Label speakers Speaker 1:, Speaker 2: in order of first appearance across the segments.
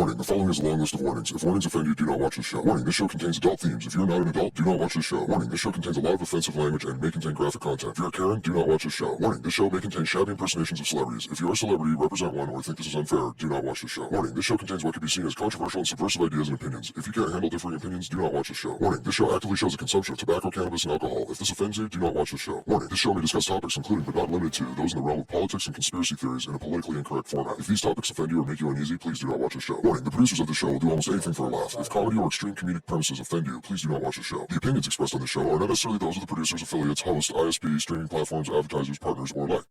Speaker 1: Warning, the following is a long list of warnings. If warnings offend you, do not watch this show. Warning, this show contains adult themes. If you're not an adult, do not watch this show. Warning, this show contains a lot of offensive language and may contain graphic content. If you're a Karen, do not watch this show. Warning, this show may contain shabby impersonations of celebrities. If you are a celebrity, represent one, or think this is unfair, do not watch this show. Warning, this show contains what could be seen as controversial and subversive ideas and opinions. If you can't handle differing opinions, do not watch this show. Warning, this show actively shows the consumption of tobacco, cannabis, and alcohol. If this offends you, do not watch this show. Warning, this show may discuss topics including but not limited to those in the realm of politics and conspiracy theories in a politically incorrect format. If these topics offend you or make you uneasy, please do not watch this show. Warning, the producers of the show will do almost anything for a laugh. If comedy or extreme comedic premises offend you, please do not watch the show. The opinions expressed on the show are not necessarily those of the producers, affiliates, hosts, ISP, streaming platforms, advertisers, partners, or like.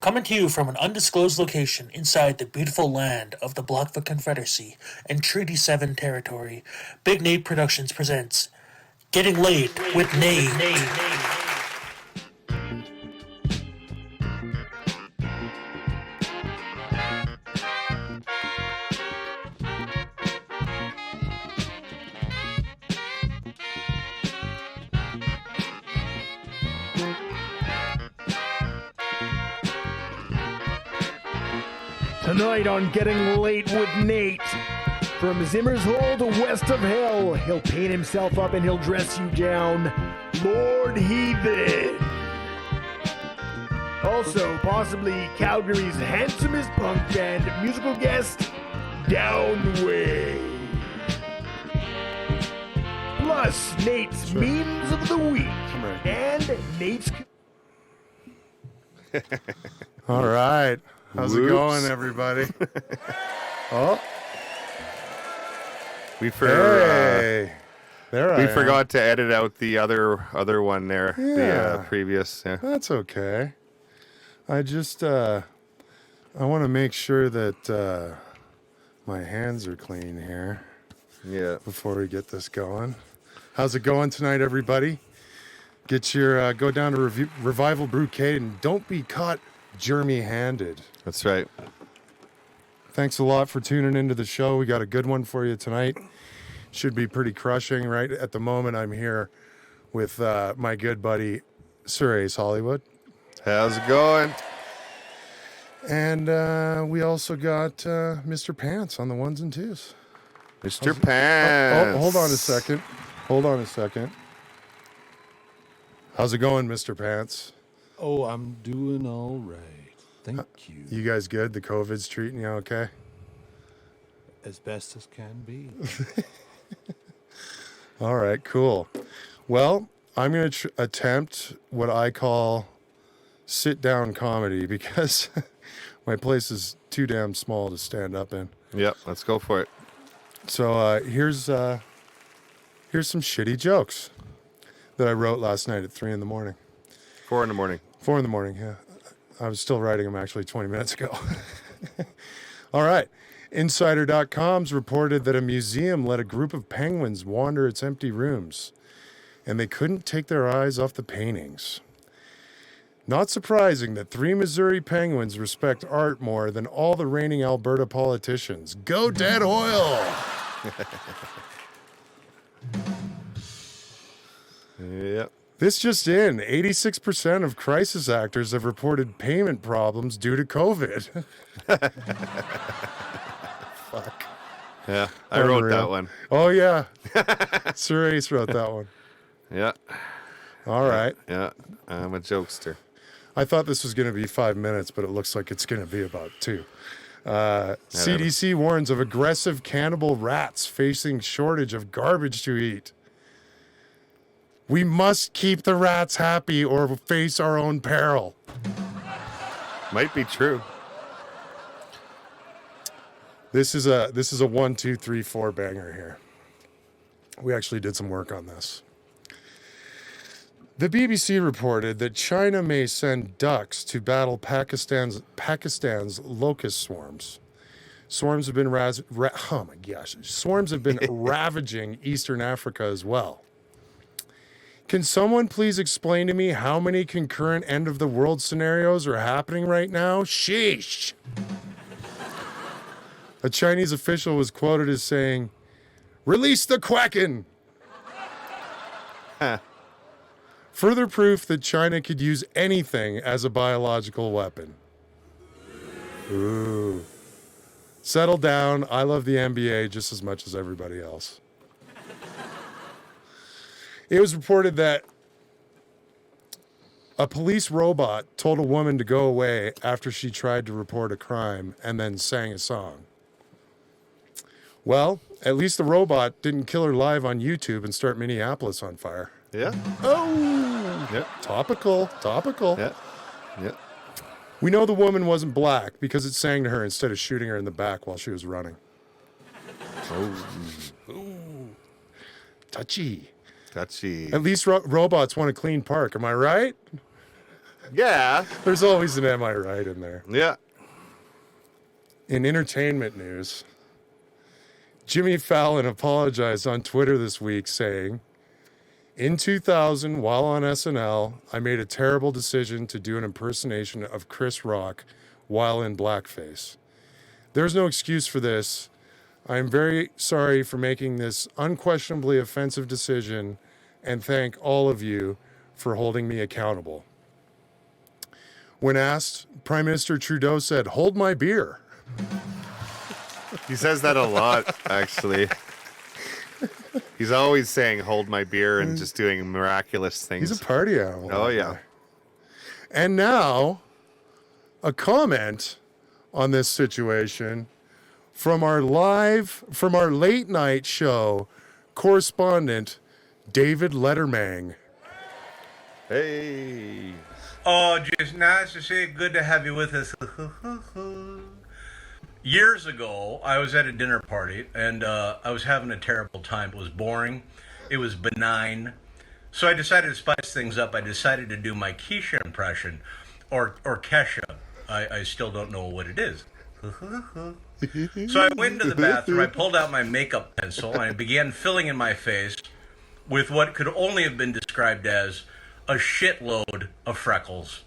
Speaker 2: Coming to you from an undisclosed location inside the beautiful land of the Blackfoot Confederacy and Treaty 7 territory, Big Nate Productions presents Getting Laid with Nate.
Speaker 3: Tonight on Getting Late with Nate, from Zimmer's Hole to west of hell, he'll paint himself up and he'll dress you down, Lord Heathen. Also, possibly Calgary's handsomest punk band musical guest, Downway. Plus, Nate's memes of the week, and Nate's...
Speaker 4: All right. How's it going, everybody? Oh,
Speaker 5: We
Speaker 4: hey, there I am.
Speaker 5: forgot to edit out the other one there, the previous. Yeah.
Speaker 4: That's okay. I just I want to make sure that my hands are clean here before we get this going. How's it going tonight, everybody? Get your go down to Revival Brewcade and don't be caught germy-handed.
Speaker 5: That's right.
Speaker 4: Thanks a lot for tuning into the show. We got a good one for you tonight. Should be pretty crushing. Right at the moment, I'm here with my good buddy, Sir Ace Hollywood.
Speaker 5: How's it going?
Speaker 4: And we also got Mr. Pants on the ones and twos.
Speaker 5: Mr. Pants.
Speaker 4: Oh, hold on a second. How's it going, Mr. Pants?
Speaker 6: Oh, I'm doing all right. Thank you.
Speaker 4: You guys good? The COVID's treating you okay?
Speaker 6: As best as can be.
Speaker 4: All right, cool. Well, I'm going to attempt what I call sit-down comedy because my place is too damn small to stand up in.
Speaker 5: Yep, let's go for it.
Speaker 4: So here's some shitty jokes that I wrote last night at 3 a.m.
Speaker 5: 4 a.m.
Speaker 4: 4 a.m, yeah. I was still writing them actually 20 minutes ago. All right. Insider.com's reported that a museum let a group of penguins wander its empty rooms, and they couldn't take their eyes off the paintings. Not surprising that 3 Missouri penguins respect art more than all the reigning Alberta politicians. Go Dead Oil!
Speaker 5: Yep.
Speaker 4: This just in, 86% of crisis actors have reported payment problems due to COVID. Fuck.
Speaker 5: Yeah, I wrote
Speaker 4: Unreal.
Speaker 5: that one.
Speaker 4: Oh, yeah. Sir Ace wrote that one.
Speaker 5: Yeah.
Speaker 4: All right.
Speaker 5: Yeah, I'm a jokester.
Speaker 4: I thought this was going to be 5 minutes, but it looks like it's going to be about 2. CDC warns of aggressive cannibal rats facing shortage of garbage to eat. We must keep the rats happy or face our own peril.
Speaker 5: Might be true.
Speaker 4: This is a 1, 2, 3, 4 banger here. We actually did some work on this. The BBC reported that China may send ducks to battle Pakistan's locust swarms. Swarms have been ravaging Eastern Africa as well. Can someone please explain to me how many concurrent end-of-the-world scenarios are happening right now? Sheesh! A Chinese official was quoted as saying, "Release the Kraken!" Further proof that China could use anything as a biological weapon. Ooh. Settle down. I love the NBA just as much as everybody else. It was reported that a police robot told a woman to go away after she tried to report a crime and then sang a song. Well, at least the robot didn't kill her live on YouTube and start Minneapolis on fire.
Speaker 5: Yeah.
Speaker 4: Oh!
Speaker 5: Yeah.
Speaker 4: Topical.
Speaker 5: Yeah. Yeah.
Speaker 4: We know the woman wasn't black because it sang to her instead of shooting her in the back while she was running.
Speaker 5: Oh.
Speaker 4: Ooh. Touchy.
Speaker 5: Touchy.
Speaker 4: At least robots want a clean park. Am I right?
Speaker 5: Yeah.
Speaker 4: There's always an am I right in there.
Speaker 5: Yeah.
Speaker 4: In entertainment news, Jimmy Fallon apologized on Twitter this week saying, in 2000, while on SNL, I made a terrible decision to do an impersonation of Chris Rock while in blackface. There's no excuse for this. I am very sorry for making this unquestionably offensive decision and thank all of you for holding me accountable. When asked, Prime Minister Trudeau said, hold my beer.
Speaker 5: He says that a lot, actually. He's always saying, hold my beer and just doing miraculous things.
Speaker 4: He's a party animal.
Speaker 5: Oh, yeah.
Speaker 4: And now, a comment on this situation from our late night show correspondent, David Letterman.
Speaker 5: Hey.
Speaker 7: Oh, just nice to see you. Good to have you with us. Years ago, I was at a dinner party, and I was having a terrible time. It was boring. It was benign. So I decided to spice things up. I decided to do my Keisha impression, or Kesha. I still don't know what it is. So I went into the bathroom, I pulled out my makeup pencil, and I began filling in my face with what could only have been described as a shitload of freckles.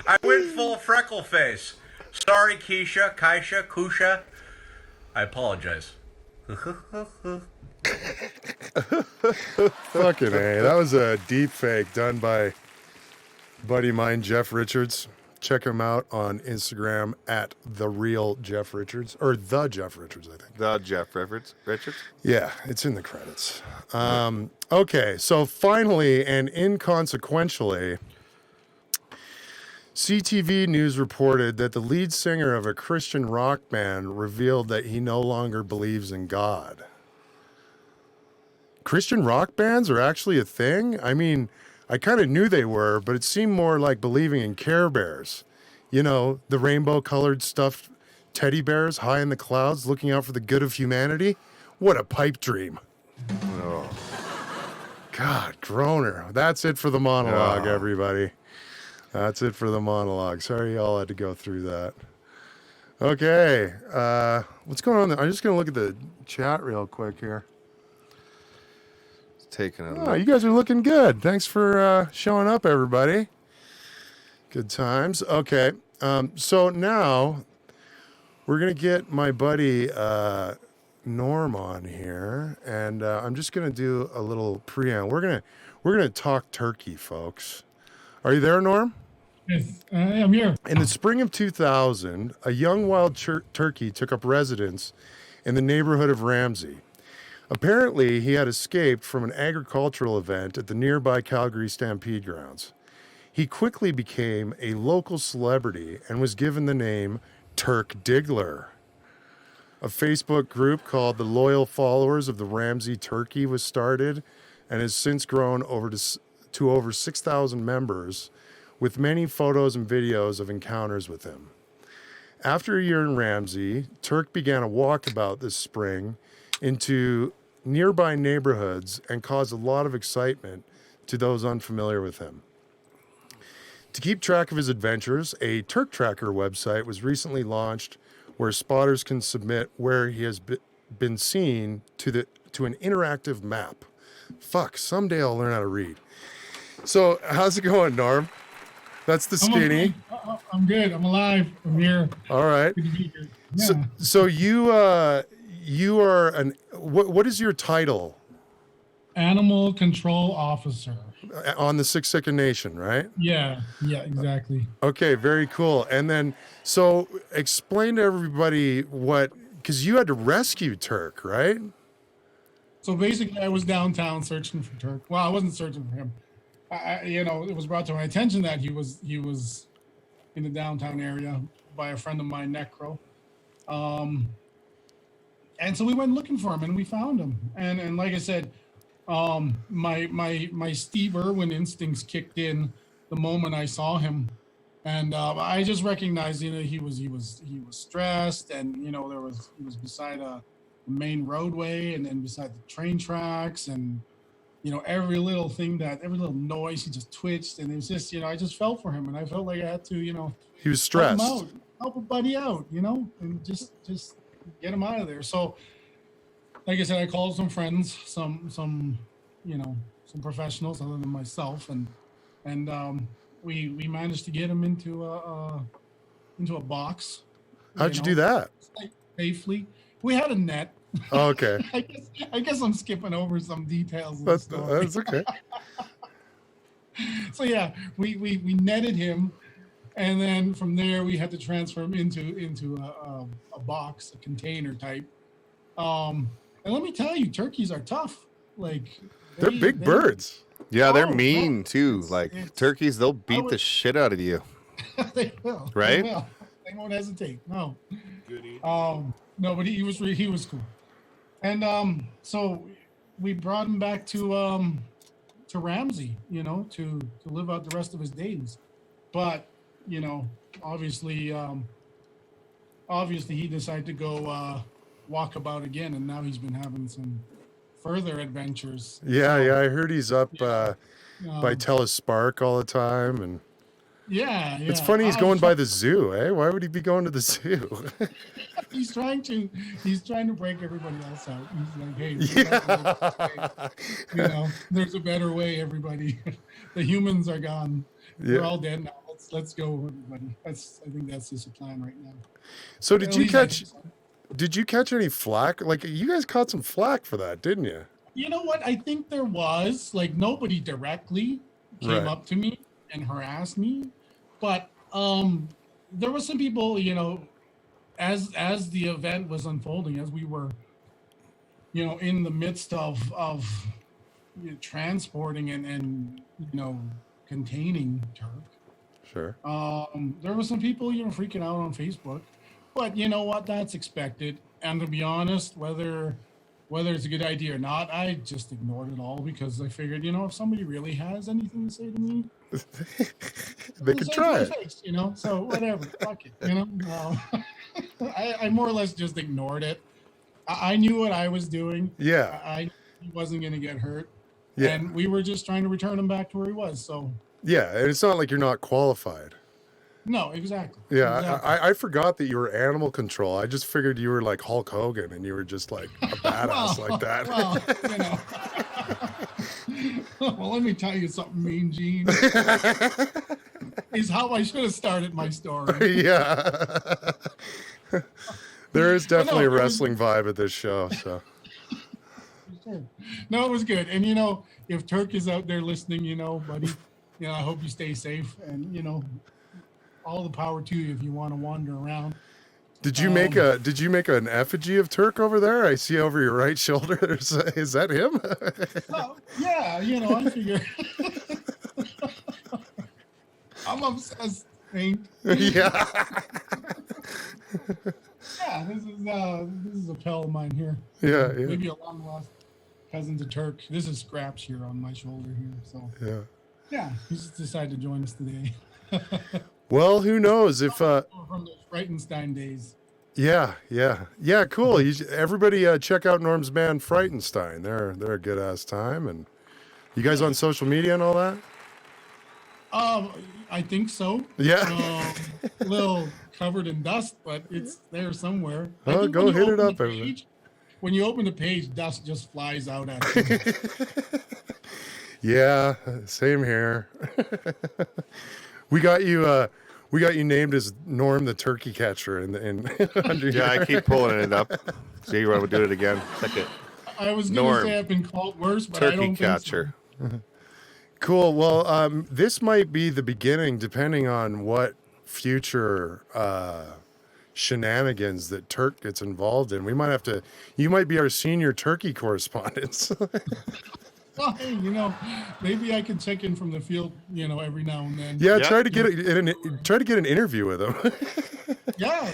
Speaker 7: I went full freckle face. Sorry, Keisha, Kaisha, Kusha. I apologize.
Speaker 4: Fucking A. That was a deep fake done by buddy of mine, Jeff Richards. Check him out on Instagram at The Real Jeff Richards. Or The Jeff Richards, I think.
Speaker 5: The Jeff Richards?
Speaker 4: Yeah, it's in the credits. Okay, so finally and inconsequentially, CTV News reported that the lead singer of a Christian rock band revealed that he no longer believes in God. Christian rock bands are actually a thing? I mean, I kind of knew they were, but it seemed more like believing in Care Bears. You know, the rainbow-colored stuffed teddy bears high in the clouds looking out for the good of humanity. What a pipe dream.
Speaker 5: Oh.
Speaker 4: God, groaner. That's it for the monologue, everybody. That's it for the monologue. Sorry y'all had to go through that. Okay. What's going on there? I'm just going to look at the chat real quick here.
Speaker 5: Taking a
Speaker 4: Oh, you guys are looking good. Thanks for showing up, everybody. Good times. Okay. So now we're going to get my buddy Norm on here, and I'm just going to do a little preamble. We're going to talk turkey, folks. Are you there, Norm?
Speaker 8: Yes, I am here.
Speaker 4: In the spring of 2000, a young wild turkey took up residence in the neighborhood of Ramsey. Apparently, he had escaped from an agricultural event at the nearby Calgary Stampede grounds. He quickly became a local celebrity and was given the name Turk Diggler. A Facebook group called the Loyal Followers of the Ramsey Turkey was started and has since grown to over 6,000 members, with many photos and videos of encounters with him. After a year in Ramsey, Turk began a walkabout this spring into nearby neighborhoods and caused a lot of excitement to those unfamiliar with him. To keep track of his adventures, a Turk Tracker website was recently launched where spotters can submit where he has been seen to an interactive map. Fuck, someday I'll learn how to read. So, how's it going, Norm? That's the skinny.
Speaker 8: I'm good. I'm alive. I'm here.
Speaker 4: All right.
Speaker 8: Good to be here. Yeah.
Speaker 4: So you are an. What is your title?
Speaker 8: Animal control officer.
Speaker 4: on the Siksika Nation, right?
Speaker 8: Yeah, exactly.
Speaker 4: Okay, very cool. And then, so explain to everybody because you had to rescue Turk, right?
Speaker 8: So basically, I was downtown searching for Turk. Well, I wasn't searching for him. It was brought to my attention that he was in the downtown area by a friend of mine, Necro. And so we went looking for him, and we found him. And like I said, my Steve Irwin instincts kicked in the moment I saw him, and I just recognized, he was stressed, and he was beside a main roadway, and then beside the train tracks, and every little noise, he just twitched, and it was just, I just felt for him, and I felt like I had to,
Speaker 4: He was stressed.
Speaker 8: help a buddy out, and just get him out of there. So, like I said, I called some friends, some professionals other than myself, and we managed to get him into a box.
Speaker 4: How'd you do that?
Speaker 8: Safely. We had a net.
Speaker 4: Oh, okay.
Speaker 8: I guess I'm skipping over some details of the story.
Speaker 4: That's okay.
Speaker 8: So yeah, we netted him, and then from there we had to transfer him into a box, a container type. And let me tell you, turkeys are tough. Like
Speaker 4: They're big birds.
Speaker 5: Yeah, they're
Speaker 8: Oh,
Speaker 5: mean
Speaker 8: yeah.
Speaker 5: too. Like turkeys, they'll beat the shit out of you.
Speaker 8: They will.
Speaker 5: Right?
Speaker 8: They will. They won't hesitate. No. No, but he was cool. And so we brought him back to Ramsey, to live out the rest of his days. But, obviously he decided to go walk about again, and now he's been having some further adventures.
Speaker 4: Yeah, I heard he's up by Telespark all the time, and it's funny he's going by the zoo, eh? Why would he be going to the zoo?
Speaker 8: He's trying to break everybody else out. He's like, hey, there's a better way, everybody. The humans are gone.
Speaker 4: Yeah.
Speaker 8: We're all dead now. Let's go, everybody. I think that's his plan right now.
Speaker 4: So
Speaker 8: At least I think so.
Speaker 4: did you catch any flack? Like, you guys caught some flack for that, didn't you?
Speaker 8: You know what? I think there was, like, nobody directly came up to me and harassed me, but there were some people, as the event was unfolding, as we were, in the midst of transporting and containing Turk.
Speaker 4: Sure.
Speaker 8: There were some people, freaking out on Facebook, but you know what? That's expected. And to be honest, whether it's a good idea or not, I just ignored it all because I figured, if somebody really has anything to say to me,
Speaker 4: they could try it.
Speaker 8: face, so whatever, fuck it, I more or less just ignored it. I knew what I was doing.
Speaker 4: Yeah.
Speaker 8: I he wasn't going to get hurt.
Speaker 4: Yeah.
Speaker 8: And we were just trying to return him back to where he was. So
Speaker 4: Yeah, and it's not like you're not qualified.
Speaker 8: no, exactly.
Speaker 4: Yeah,
Speaker 8: Exactly.
Speaker 4: I forgot that you were animal control. I just figured you were like Hulk Hogan and you were just like a badass like that.
Speaker 8: Well, let me tell you something, Mean Gene. Is how I should have started my story.
Speaker 4: Yeah. There is definitely a
Speaker 8: it was-
Speaker 4: wrestling vibe at this show. So
Speaker 8: No, it was good. And if Turk is out there listening, buddy, I hope you stay safe, and all the power to you if you want to wander around.
Speaker 4: did you make an effigy of Turk over there? I see over your right shoulder. Is that him?
Speaker 8: Well, yeah, I figure. I'm obsessed, Hank.
Speaker 4: Yeah.
Speaker 8: Yeah, this is a pal of mine here.
Speaker 4: Yeah.
Speaker 8: Maybe a long lost cousin to Turk. This is Scraps here on my shoulder here. So yeah, he's decided to join us today.
Speaker 4: Well, who knows if
Speaker 8: From those Frightenstein days.
Speaker 4: Yeah, cool. Everybody check out Norm's band Frightenstein. They're a good ass time. And you guys on social media and all that?
Speaker 8: I think so.
Speaker 4: Yeah.
Speaker 8: A little covered in dust, but it's there somewhere. I
Speaker 4: Oh,
Speaker 8: think
Speaker 4: go
Speaker 8: when you
Speaker 4: hit it
Speaker 8: open
Speaker 4: up,
Speaker 8: the
Speaker 4: everyone.
Speaker 8: page- When you open the page, dust just flies out at you.
Speaker 4: Yeah, same here. We got you named as Norm the turkey catcher in under
Speaker 5: Yeah, I keep pulling it up. See, you want to do it again? Check it.
Speaker 8: I was going to
Speaker 5: Norm.
Speaker 8: say I've been called worse, but I
Speaker 5: Turkey
Speaker 8: don't
Speaker 5: catcher.
Speaker 8: think so.
Speaker 4: Cool. Well, this might be the beginning, depending on what future shenanigans that Turk gets involved in. We might have to. You might be our senior turkey correspondent.
Speaker 8: Well, hey, maybe I can check in from the field, every now and then.
Speaker 4: Yeah,
Speaker 5: Yeah.
Speaker 4: try to get an interview with him.
Speaker 8: Yeah,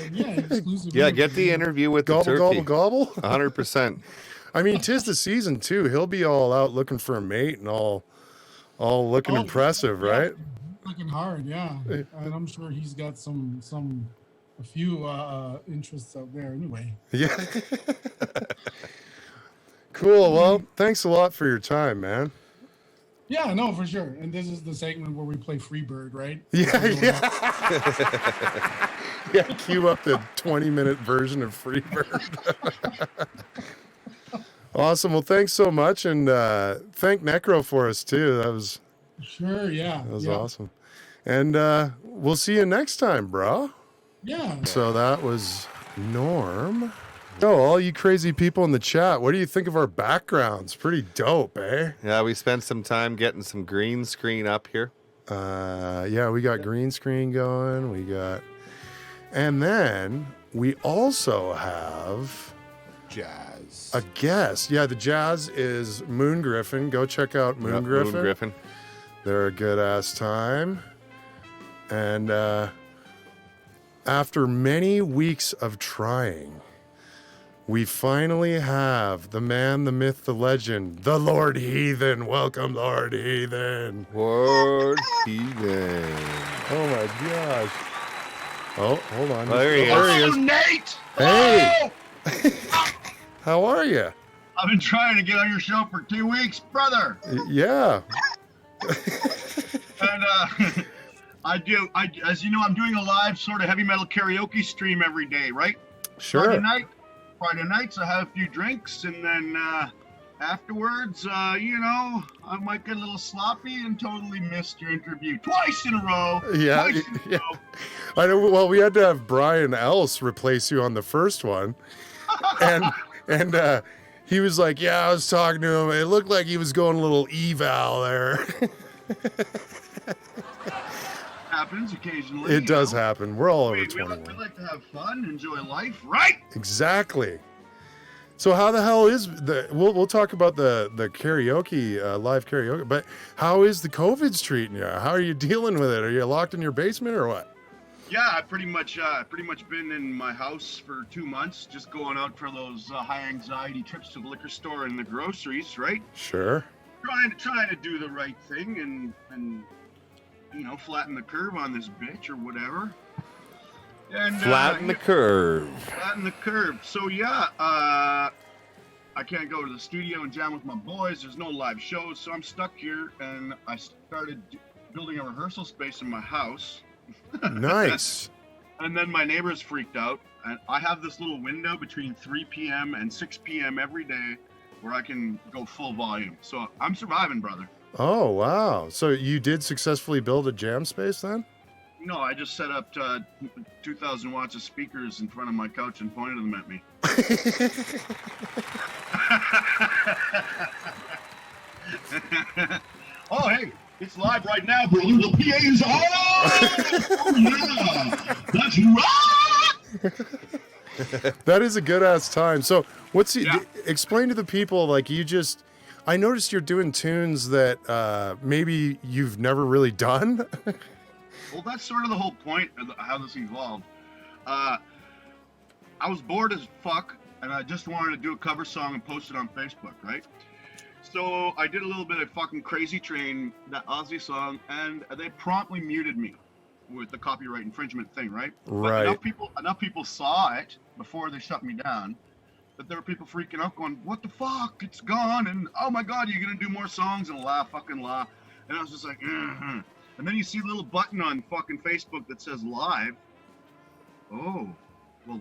Speaker 8: exclusive.
Speaker 5: Yeah, get the interview with the
Speaker 4: Gobble,
Speaker 5: turkey.
Speaker 4: gobble, gobble.
Speaker 5: 100%.
Speaker 4: I mean, 'tis the season too. He'll be all out looking for a mate and all looking
Speaker 8: Oh,
Speaker 4: impressive,
Speaker 8: yeah.
Speaker 4: right?
Speaker 8: Looking hard, yeah. And I'm sure he's got a few interests out there anyway.
Speaker 4: Yeah. Cool. Well, thanks a lot for your time, man.
Speaker 8: Yeah, no, for sure. And this is the segment where we play Freebird, right?
Speaker 4: Yeah, yeah. Yeah, cue up the 20-minute version of Freebird. Awesome. Well, thanks so much. And thank Necro for us, too. That was
Speaker 8: Sure, yeah.
Speaker 4: awesome. And we'll see you next time, bro.
Speaker 8: Yeah.
Speaker 4: So that was Norm. Oh, all you crazy people in the chat, what do you think of our backgrounds? Pretty dope, eh?
Speaker 5: Yeah, we spent some time getting some green screen up here.
Speaker 4: Yeah, we got green screen going. And then we also have
Speaker 6: Jazz.
Speaker 4: a guest. Yeah, the jazz is Moon Griffin. Go check out Moon
Speaker 5: Yep,
Speaker 4: Griffin.
Speaker 5: Moon Griffin.
Speaker 4: They're a good ass time. And after many weeks of trying, we finally have the man, the myth, the legend, the Lord Heathen. Welcome, Lord Heathen.
Speaker 5: Lord Heathen.
Speaker 4: Oh my gosh. Oh, hold on.
Speaker 5: Oh, there he is.
Speaker 4: is.
Speaker 9: Nate!
Speaker 4: Hey! How are you?
Speaker 9: I've been trying to get on your show for 2 weeks, brother.
Speaker 4: Yeah.
Speaker 9: And as you know, I'm doing a live sort of heavy metal karaoke stream every day, right?
Speaker 4: Sure.
Speaker 9: Friday nights, I have a few drinks, and then afterwards, I might get a little sloppy and totally missed your interview twice in a row.
Speaker 4: Yeah.
Speaker 9: Twice in a
Speaker 4: Yeah.
Speaker 9: row.
Speaker 4: I know. Well, we had to have Brian Else replace you on the first one. And he was like, yeah, I was talking to him. It looked like he was going a little eval there.
Speaker 9: Happens occasionally.
Speaker 4: It does happen. We're all over
Speaker 9: We
Speaker 4: 21.
Speaker 9: like to have fun, enjoy life, right?
Speaker 4: Exactly. So how the hell is we'll talk about the karaoke, live karaoke, but how is the COVID's treating you? How are you dealing with it? Are you locked in your basement or what?
Speaker 9: Yeah, I pretty much been in my house for 2 months, just going out for those high anxiety trips to the liquor store and the groceries, right?
Speaker 4: Sure.
Speaker 9: Trying to do the right thing and flatten the curve on this bitch or whatever. And
Speaker 5: Flatten the curve.
Speaker 9: Flatten the curve. So yeah, I can't go to the studio and jam with my boys. There's no live shows, so I'm stuck here. And I started building a rehearsal space in my house.
Speaker 4: Nice.
Speaker 9: And then my neighbors freaked out. And I have this little window between 3 p.m. and 6 p.m. every day where I can go full volume. So I'm surviving, brother.
Speaker 4: Oh, wow. So you did successfully build a jam space then?
Speaker 9: No, I just set up 2,000 watts of speakers in front of my couch and pointed them at me. Oh, hey, it's live right now, brother. The PA's on! Oh, yeah! That's right!
Speaker 4: That is a good ass time. So what's
Speaker 9: Yeah.
Speaker 4: explain to the people, like I noticed you're doing tunes that maybe you've never really done.
Speaker 9: Well, that's sort of the whole point of how this evolved. I was bored as fuck, and I just wanted to do a cover song and post it on Facebook, right? So I did a little bit of fucking Crazy Train, that Aussie song, and they promptly muted me with the copyright infringement thing, right?
Speaker 4: Right.
Speaker 9: But enough people saw it before they shut me down that there were people freaking out going, what the fuck? It's gone, and oh my god, you're gonna do more songs, and fucking la. And I was just like, mm-hmm. And then you see a little button on fucking Facebook that says live. Oh, well,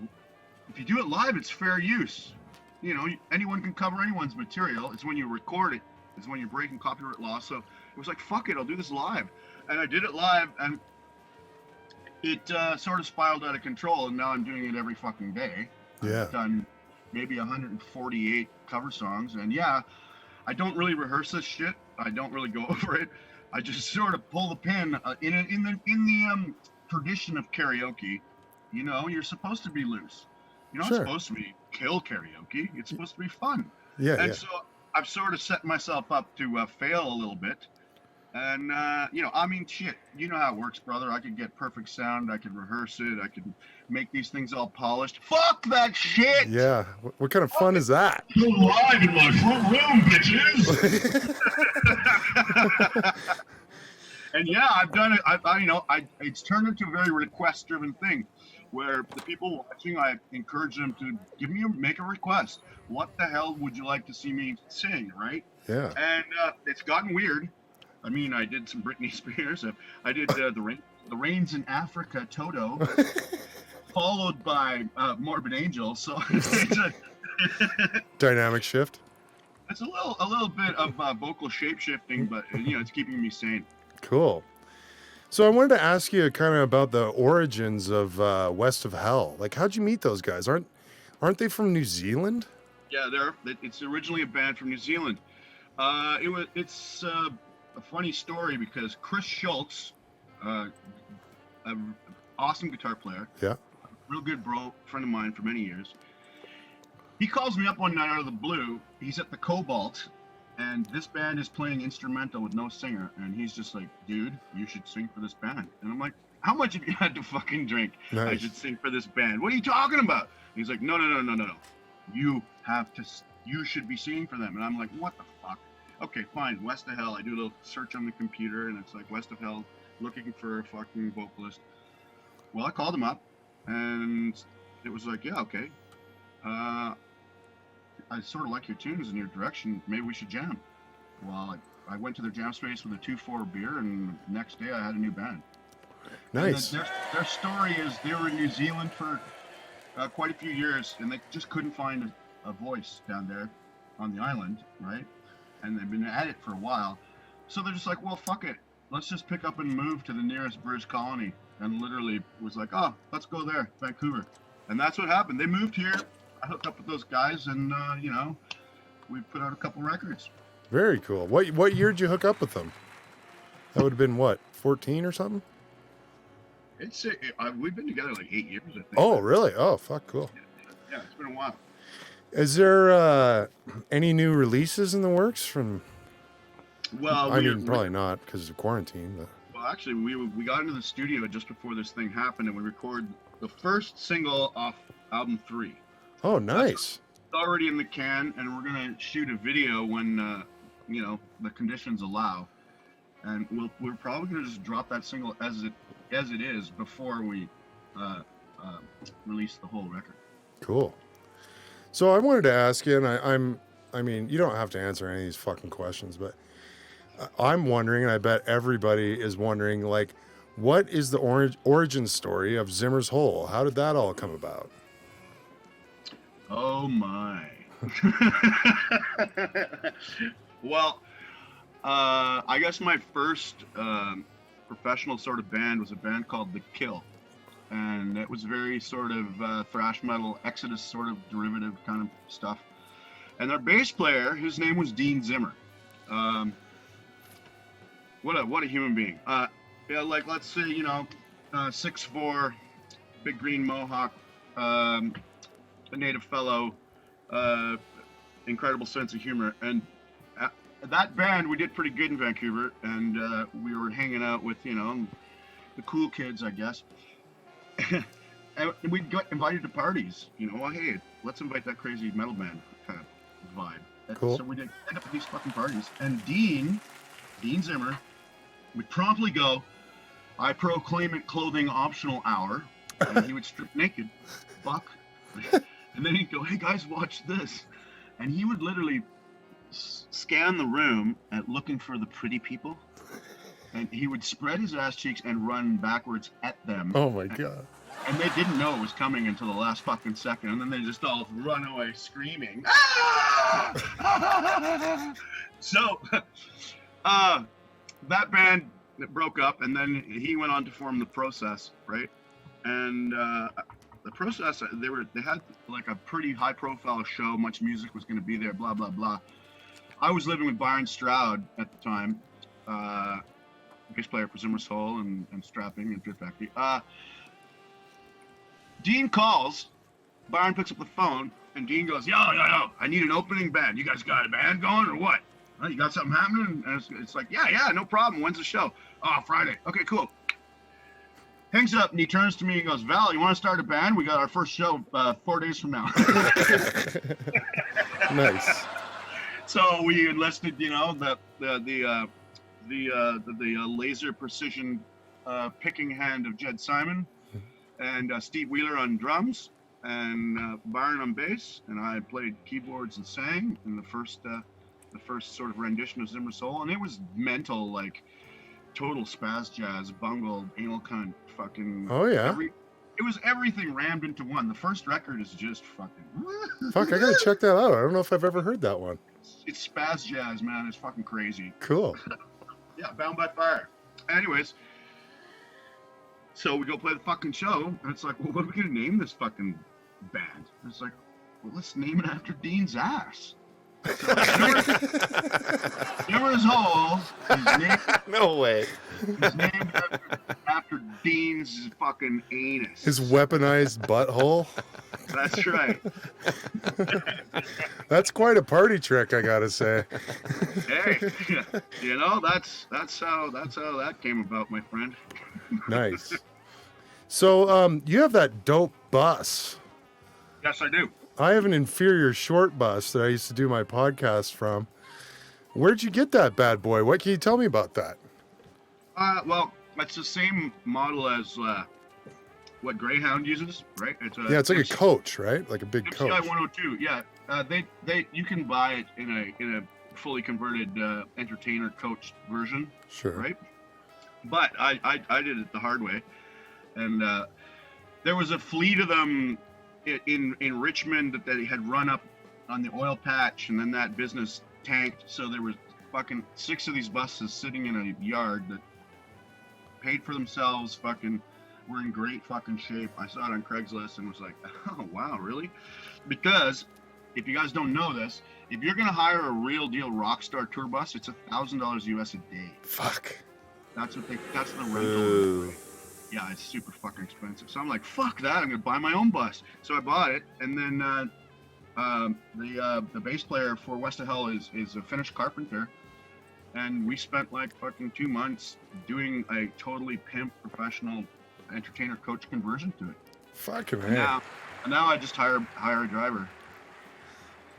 Speaker 9: if you do it live, it's fair use. You know, anyone can cover anyone's material. It's when you record it. It's when you're breaking copyright law. So it was like, fuck it, I'll do this live. And I did it live, and it sort of spiraled out of control, and now I'm doing it every fucking day.
Speaker 4: Yeah.
Speaker 9: I've done maybe 148 cover songs. And yeah, I don't really rehearse this shit. I don't really go over it. I just sort of pull the pin in the tradition of karaoke. You know, you're supposed to be loose. You're not
Speaker 4: Sure.
Speaker 9: supposed to be kill karaoke. It's supposed to be fun.
Speaker 4: Yeah,
Speaker 9: And
Speaker 4: yeah.
Speaker 9: so I've sort of set myself up to fail a little bit. And, you know, I mean, shit, you know how it works, brother. I could get perfect sound. I could rehearse it. I could make these things all polished. Fuck that shit!
Speaker 4: Yeah. What kind of fun is that?
Speaker 9: You're live in my front room, bitches! And yeah, I've done it. It's turned into a very request-driven thing, where the people watching, I encourage them to make a request. What the hell would you like to see me sing, right?
Speaker 4: Yeah.
Speaker 9: And it's gotten weird. I mean, I did some Britney Spears. I did the Rains in Africa, Toto, followed by Morbid Angel. So it's
Speaker 4: Dynamic shift.
Speaker 9: it's a little bit of vocal shape shifting, but you know, it's keeping me sane.
Speaker 4: Cool. So I wanted to ask you kind of about the origins of West of Hell. Like, how'd you meet those guys? Aren't they from New Zealand?
Speaker 9: Yeah, it's originally a band from New Zealand. It's a funny story because Chris Schultz, an awesome guitar player,
Speaker 4: Yeah.
Speaker 9: real good friend of mine for many years. He calls me up one night out of the blue. He's at the Cobalt, and this band is playing instrumental with no singer. And he's just like, dude, you should sing for this band. And I'm like, how much have you had to fucking drink?
Speaker 4: Nice.
Speaker 9: I should sing for this band. What are you talking about? And he's like, no. You should be singing for them. And I'm like, what the fuck? Okay, fine. West of Hell. I do a little search on the computer, and it's like West of Hell, looking for a fucking vocalist. Well, I called him up, and it was like, yeah, okay. I sort of like your tunes and your direction. Maybe we should jam. Well, I went to their jam space with a 2-4 beer, and the next day I had a new band.
Speaker 4: Nice.
Speaker 9: And their story is they were in New Zealand for quite a few years, and they just couldn't find a voice down there on the island, right? And they've been at it for a while. So they're just like, well, fuck it. Let's just pick up and move to the nearest British colony. And literally was like, oh, let's go there, Vancouver. And that's what happened. They moved here. I hooked up with those guys, and, you know, we put out a couple records.
Speaker 4: Very cool. What year did you hook up with them? That would have been what, 14 or something?
Speaker 9: We've been together like 8 years, I think.
Speaker 4: Oh, really? Oh, fuck, cool.
Speaker 9: Yeah, it's been a while.
Speaker 4: Is there any new releases in the works from?
Speaker 9: Well,
Speaker 4: I mean, probably not because of quarantine. But
Speaker 9: well, actually, we got into the studio just before this thing happened, and we recorded the first single off album 3.
Speaker 4: oh, nice.
Speaker 9: It's already in the can, and we're gonna shoot a video when you know, the conditions allow, and we're probably gonna just drop that single as it is before we release the whole record.
Speaker 4: Cool. So I wanted to ask you, and I mean, you don't have to answer any of these fucking questions, but I'm wondering, and I bet everybody is wondering, like, what is the origin story of Zimmer's Hole? How did that all come about?
Speaker 9: Oh my. Well, I guess my first professional sort of band was a band called The Kill. And it was very sort of thrash metal, Exodus sort of derivative kind of stuff. And our bass player, his name was Dean Zimmer. What a human being. Yeah, like, let's say, you know, 6'4", big green mohawk, a native fellow, incredible sense of humor. And that band, we did pretty good in Vancouver, and we were hanging out with, you know, the cool kids, I guess. And we'd get invited to parties, you know, well, hey, let's invite that crazy metal band kind of vibe.
Speaker 4: Cool.
Speaker 9: So we did end up at these fucking parties, and Dean Zimmer would promptly go, I proclaim it clothing optional hour, and he would strip naked, fuck, and then he'd go, hey guys, watch this, and he would literally scan the room at looking for the pretty people, and he would spread his ass cheeks and run backwards at them.
Speaker 4: Oh my God.
Speaker 9: And they didn't know it was coming until the last fucking second, and then they just all run away screaming. Ah! So, that band broke up, and then he went on to form The Process, right? And the process, they had like a pretty high profile show. Much music was going to be there. Blah blah blah. I was living with Byron Stroud at the time, bass player for Zimmer's Hole and Strapping and Drift Factory. Dean calls. Byron picks up the phone, and Dean goes, yo, I need an opening band. You guys got a band going or what? You got something happening? And it's like, yeah, no problem. When's the show? Oh, Friday. Okay, cool. Hangs up, and he turns to me and goes, Val, you want to start a band? We got our first show 4 days from now.
Speaker 4: Nice.
Speaker 9: So we enlisted, the laser precision picking hand of Jed Simon and Steve Wheeler on drums and Byron on bass, and I played keyboards and sang in the first sort of rendition of Zimmer Soul, and it was mental, like total spaz jazz, bungle, anal cunt, fucking.
Speaker 4: Oh yeah.
Speaker 9: It was everything rammed into one. The first record is just fucking.
Speaker 4: Fuck, I gotta check that out. I don't know if I've ever heard that one.
Speaker 9: It's spaz jazz, man. It's fucking crazy.
Speaker 4: Cool.
Speaker 9: Yeah, Bound by Fire. Anyways, so we go play the fucking show, and it's like, well, what are we gonna name this fucking band? And it's like, well, let's name it after Dean's ass. So, Zimmer's Hole is named,
Speaker 5: No way.
Speaker 9: is named after Dean's fucking anus.
Speaker 4: His weaponized butthole.
Speaker 9: That's right.
Speaker 4: That's quite a party trick, I gotta say.
Speaker 9: Hey, that's how that came about, my friend.
Speaker 4: Nice. So, you have that dope bus.
Speaker 9: Yes, I do.
Speaker 4: I have an inferior short bus that I used to do my podcast from. Where'd you get that bad boy? What can you tell me about that?
Speaker 9: Well, it's the same model as what Greyhound uses, right?
Speaker 4: It's like a coach, right? Like a big
Speaker 9: MCI
Speaker 4: coach.
Speaker 9: 102. Yeah, you can buy it in a fully converted entertainer coach version,
Speaker 4: Sure.
Speaker 9: right? But I did it the hard way, and there was a fleet of them in Richmond that they had run up on the oil patch, and then that business tanked. So there was fucking 6 of these buses sitting in a yard that paid for themselves. Fucking were in great fucking shape. I saw it on Craigslist and was like, oh wow, really? Because if you guys don't know this, if you're gonna hire a real deal Rockstar tour bus, it's $1,000 US a day.
Speaker 4: Fuck.
Speaker 9: That's the rental. Yeah, it's super fucking expensive. So I'm like, fuck that, I'm gonna buy my own bus. So I bought it, and then the bass player for West of Hell is a Finnish carpenter, and we spent like fucking 2 months doing a totally pimp professional entertainer coach conversion to it.
Speaker 4: Fucking
Speaker 9: And
Speaker 4: hell.
Speaker 9: now I just hire a driver.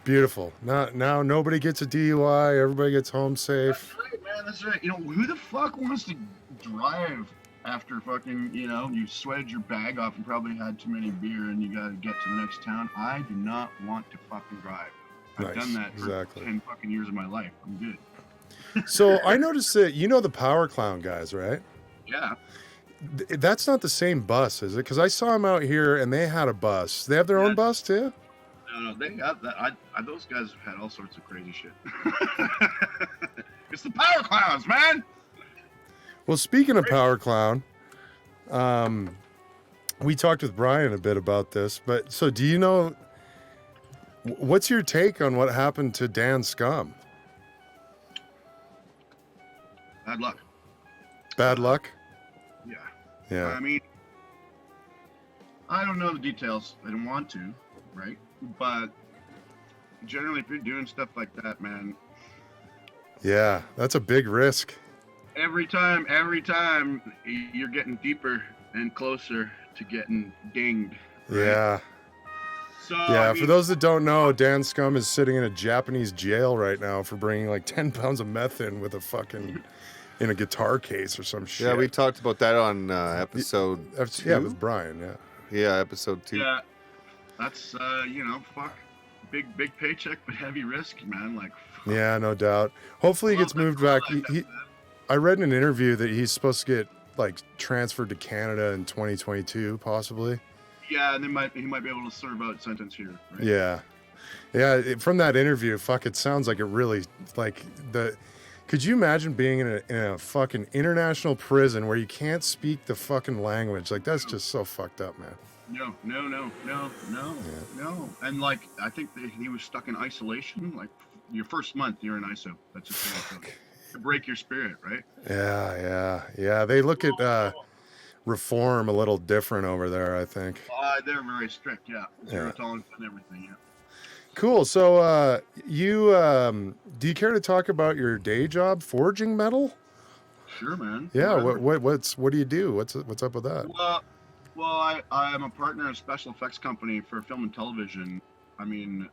Speaker 4: Beautiful. Now nobody gets a DUI. Everybody gets home safe.
Speaker 9: That's right, man. That's right. Who the fuck wants to drive after fucking, you sweated your bag off and probably had too many beer and you got to get to the next town? I do not want to fucking drive. I've done that for 10 fucking years of my life. I'm good.
Speaker 4: So I noticed that the Power Clown guys, right?
Speaker 9: Yeah.
Speaker 4: That's not the same bus, is it? Because I saw them out here and they had a bus. They have their own bus too?
Speaker 9: No, they got that. Those guys have had all sorts of crazy shit. It's the Power Clowns, man.
Speaker 4: Well, speaking of Power Clown, we talked with Brian a bit about this, but so do you know, what's your take on what happened to Dan Scum?
Speaker 9: Bad luck.
Speaker 4: Bad luck?
Speaker 9: Yeah.
Speaker 4: Yeah.
Speaker 9: I mean, I don't know the details. I don't want to, right? But generally, if you're doing stuff like that, man,
Speaker 4: Yeah, that's a big risk.
Speaker 9: every time you're getting deeper and closer to getting dinged. Right?
Speaker 4: Yeah.
Speaker 9: So
Speaker 4: Yeah,
Speaker 9: I mean,
Speaker 4: for those that don't know, Dan Scum is sitting in a Japanese jail right now for bringing like 10 pounds of meth in with a fucking, in a guitar case or some shit.
Speaker 5: Yeah, we talked about that on episode
Speaker 4: Yeah,
Speaker 5: 2.
Speaker 4: with Brian, yeah.
Speaker 5: Yeah, episode 2.
Speaker 9: yeah, that's fuck, big paycheck but heavy risk, man. Like,
Speaker 4: Yeah, no doubt. Hopefully he gets moved back. I read in an interview that he's supposed to get like transferred to Canada in 2022, possibly.
Speaker 9: yeah, and he might be able to serve out sentence here. Right?
Speaker 4: Yeah. From that interview, fuck, it sounds like it really, like, could you imagine being in a fucking international prison where you can't speak the fucking language? Like, that's just so fucked up, man.
Speaker 9: No. And like, I think that he was stuck in isolation. Like, your first month, you're in ISO. That's just what to break your spirit, right?
Speaker 4: Yeah. They look at reform a little different over there, I think.
Speaker 9: They're very strict, yeah. Zero tolerance and everything, yeah.
Speaker 4: Cool. So, you do you care to talk about your day job, forging metal?
Speaker 9: Sure, man.
Speaker 4: Yeah. What do you do? What's up with that?
Speaker 9: Well, I am a partner in a special effects company for film and television. I mean,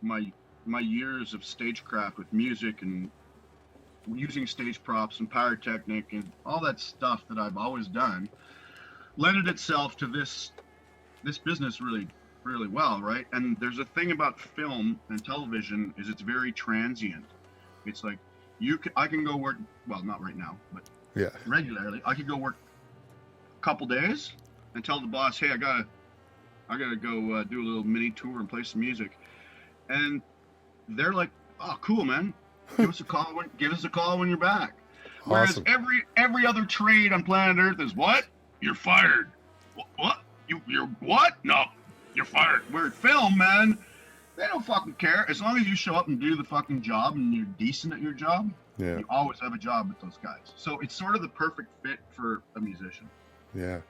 Speaker 9: my years of stagecraft with music and using stage props and pyrotechnic and all that stuff that I've always done lended itself to this business really well, right? And there's a thing about film and television is it's very transient. It's like I can go work, well, not right now, but regularly. I could go work a couple days and tell the boss, hey, I gotta go do a little mini tour and play some music, and they're like, oh, cool, man. Give us a call when you're back. Whereas every other trade on planet Earth is what? You're fired. What? You're what? No, you're fired. We're film, man. They don't fucking care. As long as you show up and do the fucking job and you're decent at your job, you always have a job with those guys. So it's sort of the perfect fit for a musician.
Speaker 4: Yeah.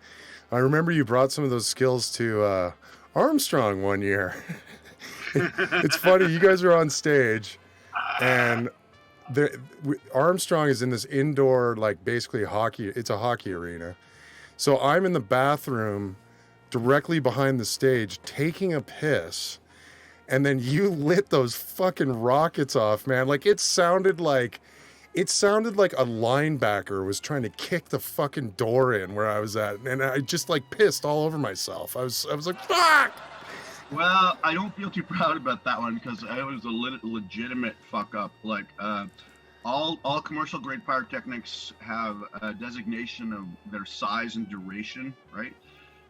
Speaker 4: I remember you brought some of those skills to Armstrong one year. It's funny, you guys are on stage, and Armstrong is in this indoor, like, basically it's a hockey arena. So I'm in the bathroom directly behind the stage taking a piss, and then you lit those fucking rockets off, man. Like, it sounded like a linebacker was trying to kick the fucking door in where I was at, and I just, like, pissed all over myself. I was like, fuck!
Speaker 9: Well, I don't feel too proud about that one because it was a legitimate fuck up. Like, all commercial grade pyrotechnics have a designation of their size and duration, right?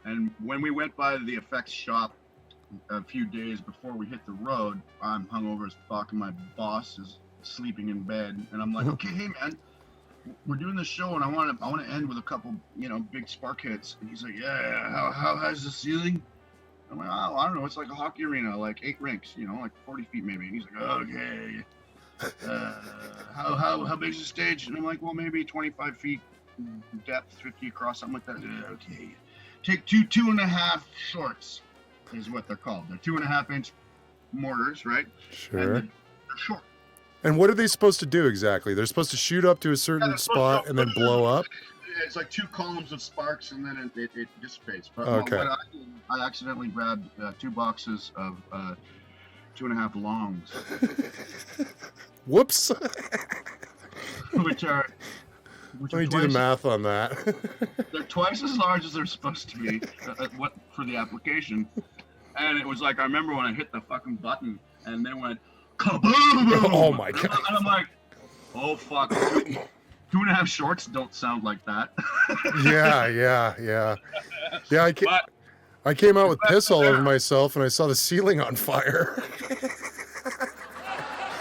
Speaker 9: And when we went by the effects shop a few days before we hit the road, I'm hungover as fuck, and my boss is sleeping in bed, and I'm like, okay, hey man, we're doing this show, and I want to end with a couple, big spark hits. And he's like, yeah, how high is the ceiling? I'm like, oh, I don't know, it's like a hockey arena, like 8 rinks, like 40 feet maybe. And he's like, okay, how big is the stage? And I'm like, well, maybe 25 feet depth, 50 across, something like that. Okay, take 2.5 shorts is what they're called. They're 2.5-inch mortars, right?
Speaker 4: Sure.
Speaker 9: And they're short.
Speaker 4: And what are they supposed to do exactly? They're supposed to shoot up to a certain spot and then blow up?
Speaker 9: It's like 2 columns of sparks, and then it dissipates. But
Speaker 4: okay.
Speaker 9: What I accidentally grabbed 2 boxes of 2.5 longs.
Speaker 4: Whoops.
Speaker 9: Let
Speaker 4: me do the math on that.
Speaker 9: They're twice as large as they're supposed to be for the application. And it was like, I remember when I hit the fucking button, and then went, kaboom!
Speaker 4: Oh my god.
Speaker 9: And I'm like, oh fuck. 2.5 shorts don't sound like that.
Speaker 4: Yeah. I came out with piss all over myself, and I saw the ceiling on fire.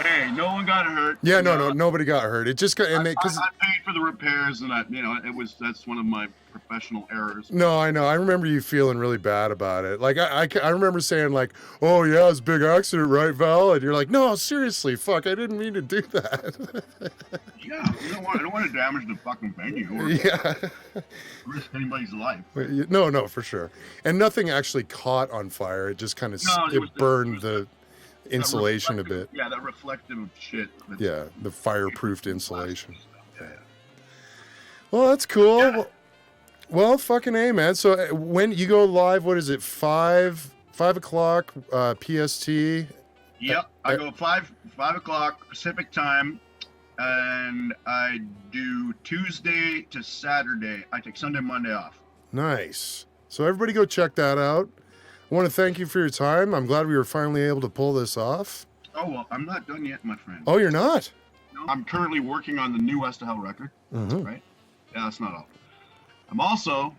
Speaker 9: Hey, no one got hurt.
Speaker 4: Yeah, no, nobody got hurt. It just got, and
Speaker 9: I paid for the repairs, and that's one of my professional errors.
Speaker 4: No, I know. I remember you feeling really bad about it. Like I remember saying like, "Oh yeah, it's a big accident, right, Val?" And you're like, "No, seriously, fuck, I didn't mean to do that."
Speaker 9: Yeah, I don't want to damage the fucking venue or risk anybody's life.
Speaker 4: No, for sure. And nothing actually caught on fire. It just kind of burned the insulation a bit.
Speaker 9: Yeah, that reflective shit.
Speaker 4: Yeah, the fireproofed insulation. Yeah. Well, that's cool.
Speaker 9: Yeah.
Speaker 4: Well, fucking A, man. So when you go live, what is it, 5 o'clock PST?
Speaker 9: Yep, I go 5 o'clock Pacific time, and I do Tuesday to Saturday. I take Sunday, Monday off.
Speaker 4: Nice. So everybody go check that out. I want to thank you for your time. I'm glad we were finally able to pull this off.
Speaker 9: Oh, well, I'm not done yet, my friend.
Speaker 4: Oh, you're not?
Speaker 9: No, I'm currently working on the new West of Hell record, right? Yeah, that's not all. I'm also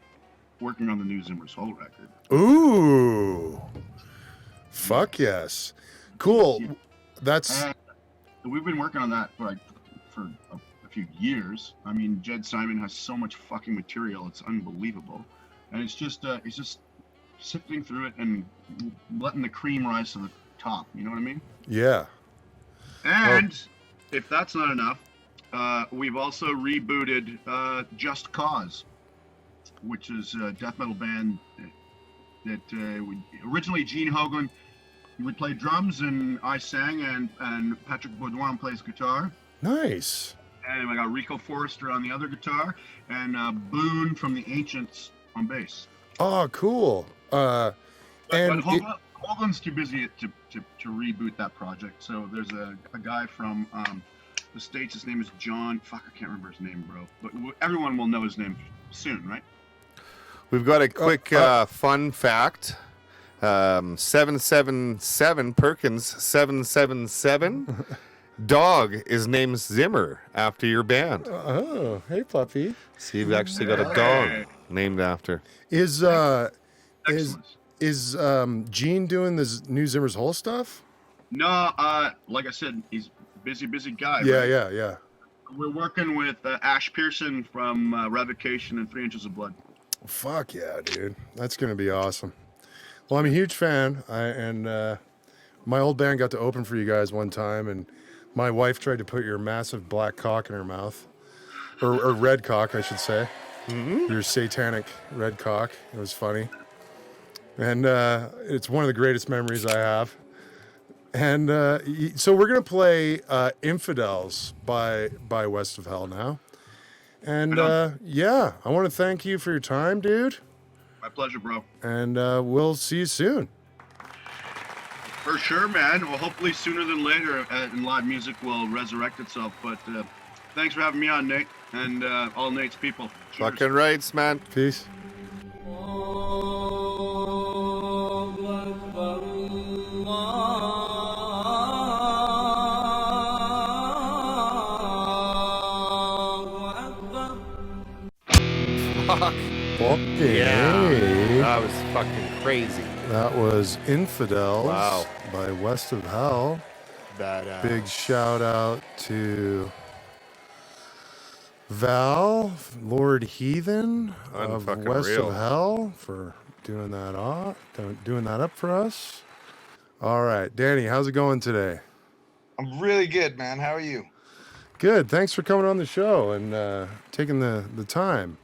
Speaker 9: working on the new Zimmer's Hole record.
Speaker 4: Ooh. Fuck yes. Cool.
Speaker 9: We've been working on that for a few years. I mean, Jed Simon has so much fucking material. It's unbelievable. And it's just sifting through it and letting the cream rise to the top. You know what I mean?
Speaker 4: Yeah.
Speaker 9: And if that's not enough, we've also rebooted Just Cause, which is a death metal band that originally Gene Hoagland would play drums and I sang, and Patrick Baudouin plays guitar.
Speaker 4: Nice.
Speaker 9: And I got Rico Forrester on the other guitar, and Boone from the Ancients on bass.
Speaker 4: Oh, cool.
Speaker 9: But Hoagland's too busy to reboot that project. So there's a guy from the States. His name is John. Fuck, I can't remember his name, bro. But everyone will know his name soon, right?
Speaker 5: We've got a quick fun fact. 777 Perkins 777. Dog is named Zimmer after your band.
Speaker 4: Oh, hey, puppy.
Speaker 5: So you've actually got a dog named after.
Speaker 4: Is Gene doing this new Zimmer's Hole stuff?
Speaker 9: No, like I said, he's busy guy.
Speaker 4: Yeah,
Speaker 9: right?
Speaker 4: yeah.
Speaker 9: We're working with Ash Pearson from Revocation and 3 Inches of Blood.
Speaker 4: Fuck yeah, dude. That's going to be awesome. Well, I'm a huge fan, and my old band got to open for you guys one time, and my wife tried to put your massive black cock in her mouth. Or red cock, I should say. Mm-hmm. Your satanic red cock. It was funny. And it's one of the greatest memories I have. And so we're going to play Infidels by West of Hell now. And yeah, I want to thank you for your time, dude.
Speaker 9: My pleasure, bro.
Speaker 4: And we'll see you soon.
Speaker 9: For sure, man. Well, hopefully sooner than later, and live music will resurrect itself. But thanks for having me on, Nate, and all Nate's people. Cheers.
Speaker 5: Fucking rights, man.
Speaker 4: Peace. Okay.
Speaker 5: Yeah, that was fucking crazy.
Speaker 4: That was Infidels
Speaker 5: Wow.
Speaker 4: by West of Hell.
Speaker 5: Badass.
Speaker 4: Big shout out to Val, Lord Heathen of
Speaker 5: Unfucking
Speaker 4: West
Speaker 5: real.
Speaker 4: of Hell for doing that up for us. All right, Danny, how's it going today?
Speaker 10: I'm really good, man. How are you?
Speaker 4: Good. Thanks for coming on the show and taking the time.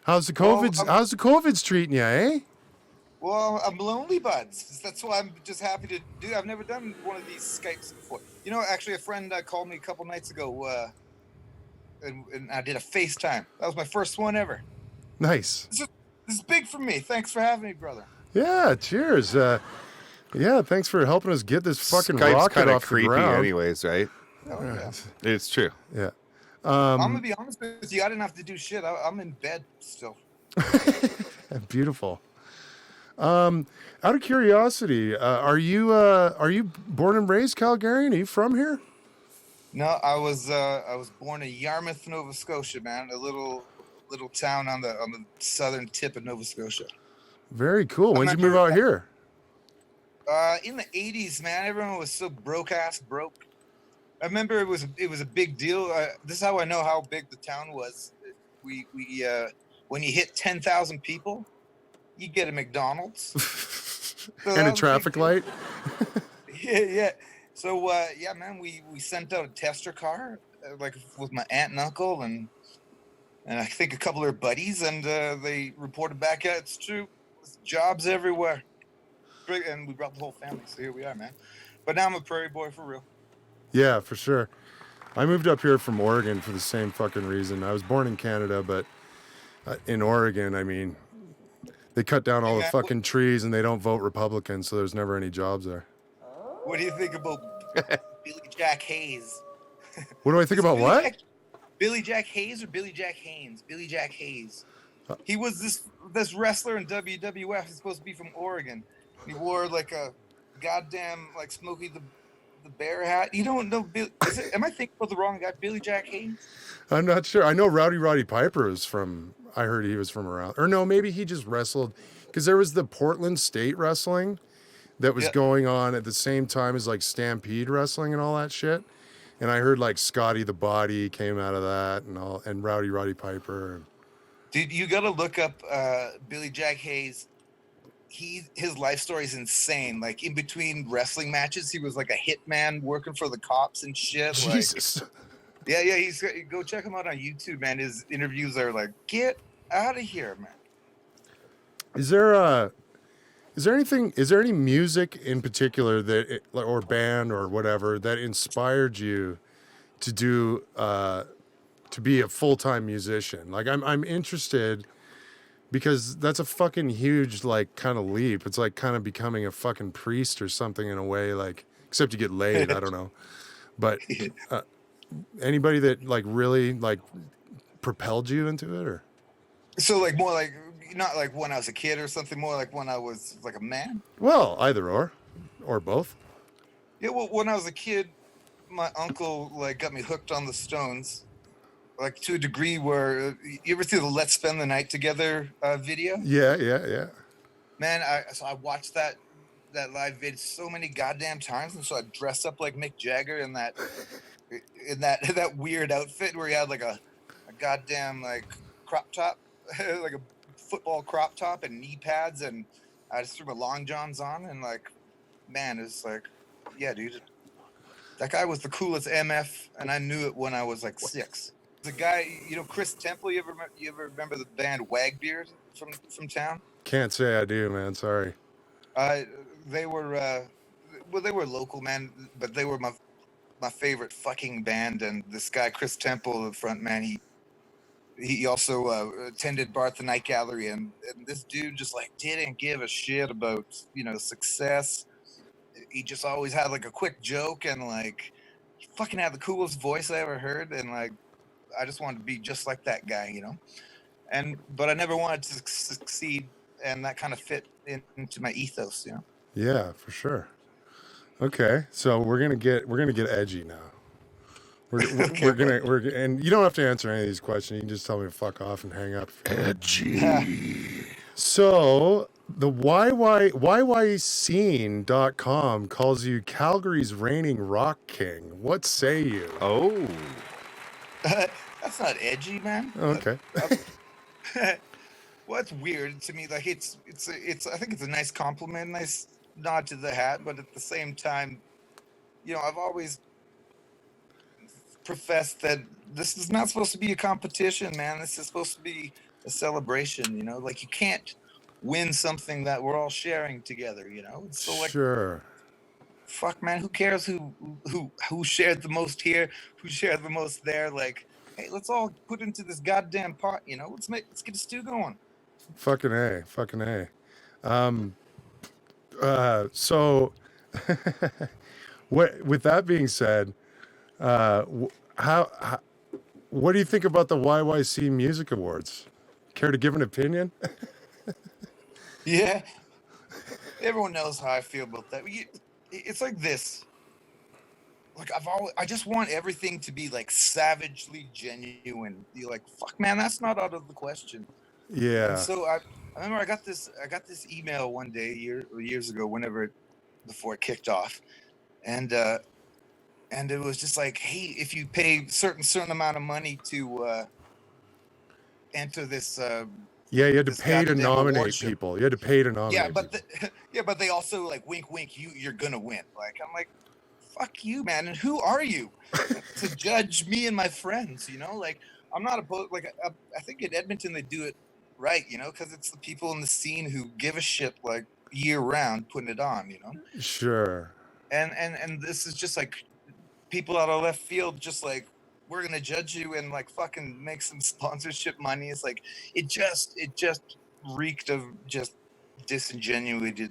Speaker 4: How's the COVID's treating you, eh?
Speaker 10: Well, I'm lonely, buds. That's why I'm just happy to do. I've never done one of these Skypes before. You know, actually, a friend called me a couple nights ago, and I did a FaceTime. That was my first one ever.
Speaker 4: Nice.
Speaker 10: This is big for me. Thanks for having me, brother.
Speaker 4: Yeah, cheers. Yeah, thanks for helping us get this fucking
Speaker 5: Skype's
Speaker 4: rocket
Speaker 5: kind of
Speaker 4: off the
Speaker 5: creepy
Speaker 4: ground.
Speaker 5: anyways, right?
Speaker 10: Oh, yeah.
Speaker 5: It's true.
Speaker 4: Yeah.
Speaker 10: I'm gonna be honest with you. I didn't have to do shit. I'm in bed still.
Speaker 4: Beautiful. Out of curiosity, are you born and raised Calgarian? Are you from here?
Speaker 10: No, I was born in Yarmouth, Nova Scotia, man. A little town on the southern tip of Nova Scotia.
Speaker 4: Very cool. When did you move out here?
Speaker 10: In the 80s, man. Everyone was so broke. I remember it was a big deal. This is how I know how big the town was. We when you hit 10,000 people, you get a McDonald's
Speaker 4: And a traffic light.
Speaker 10: yeah. So yeah, man, we sent out a tester car like with my aunt and uncle and I think a couple of their buddies, and they reported back, yeah, it's true. There's jobs everywhere, and we brought the whole family. So here we are, man. But now I'm a prairie boy for real.
Speaker 4: Yeah, for sure. I moved up here from Oregon for the same fucking reason. I was born in Canada, but in Oregon, I mean, they cut down all the fucking trees and they don't vote Republican, so there's never any jobs there.
Speaker 10: What do you think about Billy Jack Hayes?
Speaker 4: What do I think about what?
Speaker 10: Billy Jack Hayes or Billy Jack Haynes? Billy Jack Hayes. He was this wrestler in WWF. He's supposed to be from Oregon. He wore like a goddamn like Smokey the Bear hat. You don't know am I thinking about the wrong guy? Billy Jack Haynes?
Speaker 4: I'm not sure. I know Roddy Piper is from, I heard he was from around, or no, maybe he just wrestled, because there was the Portland State Wrestling that was going on at the same time as like Stampede Wrestling and all that shit. And I heard like Scotty the Body came out of that and Roddy Piper.
Speaker 10: Dude, you got to look up Billy Jack Hayes. his life story is insane. Like in between wrestling matches, he was like a hitman working for the cops and shit.
Speaker 4: Jesus.
Speaker 10: Like, yeah. He's go check him out on YouTube, man. His interviews are like, get out of here, man.
Speaker 4: Is there any music in particular that or band or whatever that inspired you to do to be a full-time musician? Like I'm interested because that's a fucking huge like kind of leap. It's like kind of becoming a fucking priest or something in a way, like except you get laid, I don't know. But anybody that like really like propelled you into it, or
Speaker 10: so like more like not like when I was a kid or something, more like when I was like a man?
Speaker 4: Well, either or both.
Speaker 10: Yeah, well, when I was a kid, my uncle like got me hooked on the Stones, like to a degree where you ever see the "Let's Spend the Night Together" video?
Speaker 4: Yeah.
Speaker 10: Man, I watched that live vid so many goddamn times, and so I dressed up like Mick Jagger in that weird outfit where he had like a goddamn like crop top, like a football crop top and knee pads, and I just threw my long johns on, and like, man, it's like, yeah, dude, that guy was the coolest MF, and I knew it when I was like 6. The guy, Chris Temple, you ever remember the band Wagbeard from town?
Speaker 4: Can't say I do, man. Sorry.
Speaker 10: They were they were local, man, but they were my favorite fucking band. And this guy Chris Temple, the front man, he also attended Barth the Night Gallery, and this dude just like didn't give a shit about success. He just always had like a quick joke, and like he fucking had the coolest voice I ever heard, and like I just wanted to be just like that guy, but I never wanted to succeed, and that kind of fit into my ethos,
Speaker 4: Yeah, for sure. Okay, so we're gonna get edgy now. We're gonna and you don't have to answer any of these questions. You can just tell me to fuck off and hang up. Edgy. So the Yycene.com calls you Calgary's reigning rock king. What say you?
Speaker 5: Oh.
Speaker 10: That's not edgy, man.
Speaker 4: Okay.
Speaker 10: Well, it's weird to me. Like it's I think it's a nice compliment, nice nod to the hat, but at the same time, I've always professed that this is not supposed to be a competition, man. This is supposed to be a celebration, like you can't win something that we're all sharing together, So like,
Speaker 4: sure.
Speaker 10: Fuck, man, who cares who shared the most here, who shared the most there? Like, hey, let's all put into this goddamn pot, let's get a stew going.
Speaker 4: Fucking A. So with that being said, what do you think about the Yyc Music Awards? Care to give an opinion?
Speaker 10: Yeah. Everyone knows how I feel about that. It's like this. Like I just want everything to be like savagely genuine. You're like, fuck, man, that's not out of the question.
Speaker 4: Yeah.
Speaker 10: And so I remember I got this email one day years ago, before it kicked off, and it was just like, hey, if you pay certain amount of money to enter this.
Speaker 4: Yeah, you had to pay to nominate people. You had to pay to nominate.
Speaker 10: Yeah, but they also like wink, wink. You're gonna win. Like I'm like, fuck you, man. And who are you to judge me and my friends? Like I'm not opposed. Like I think in Edmonton they do it right, because it's the people in the scene who give a shit like year round putting it on,
Speaker 4: Sure.
Speaker 10: And this is just like people out of left field, just like, we're gonna judge you and like fucking make some sponsorship money. It's like it just reeked of just disingenuity.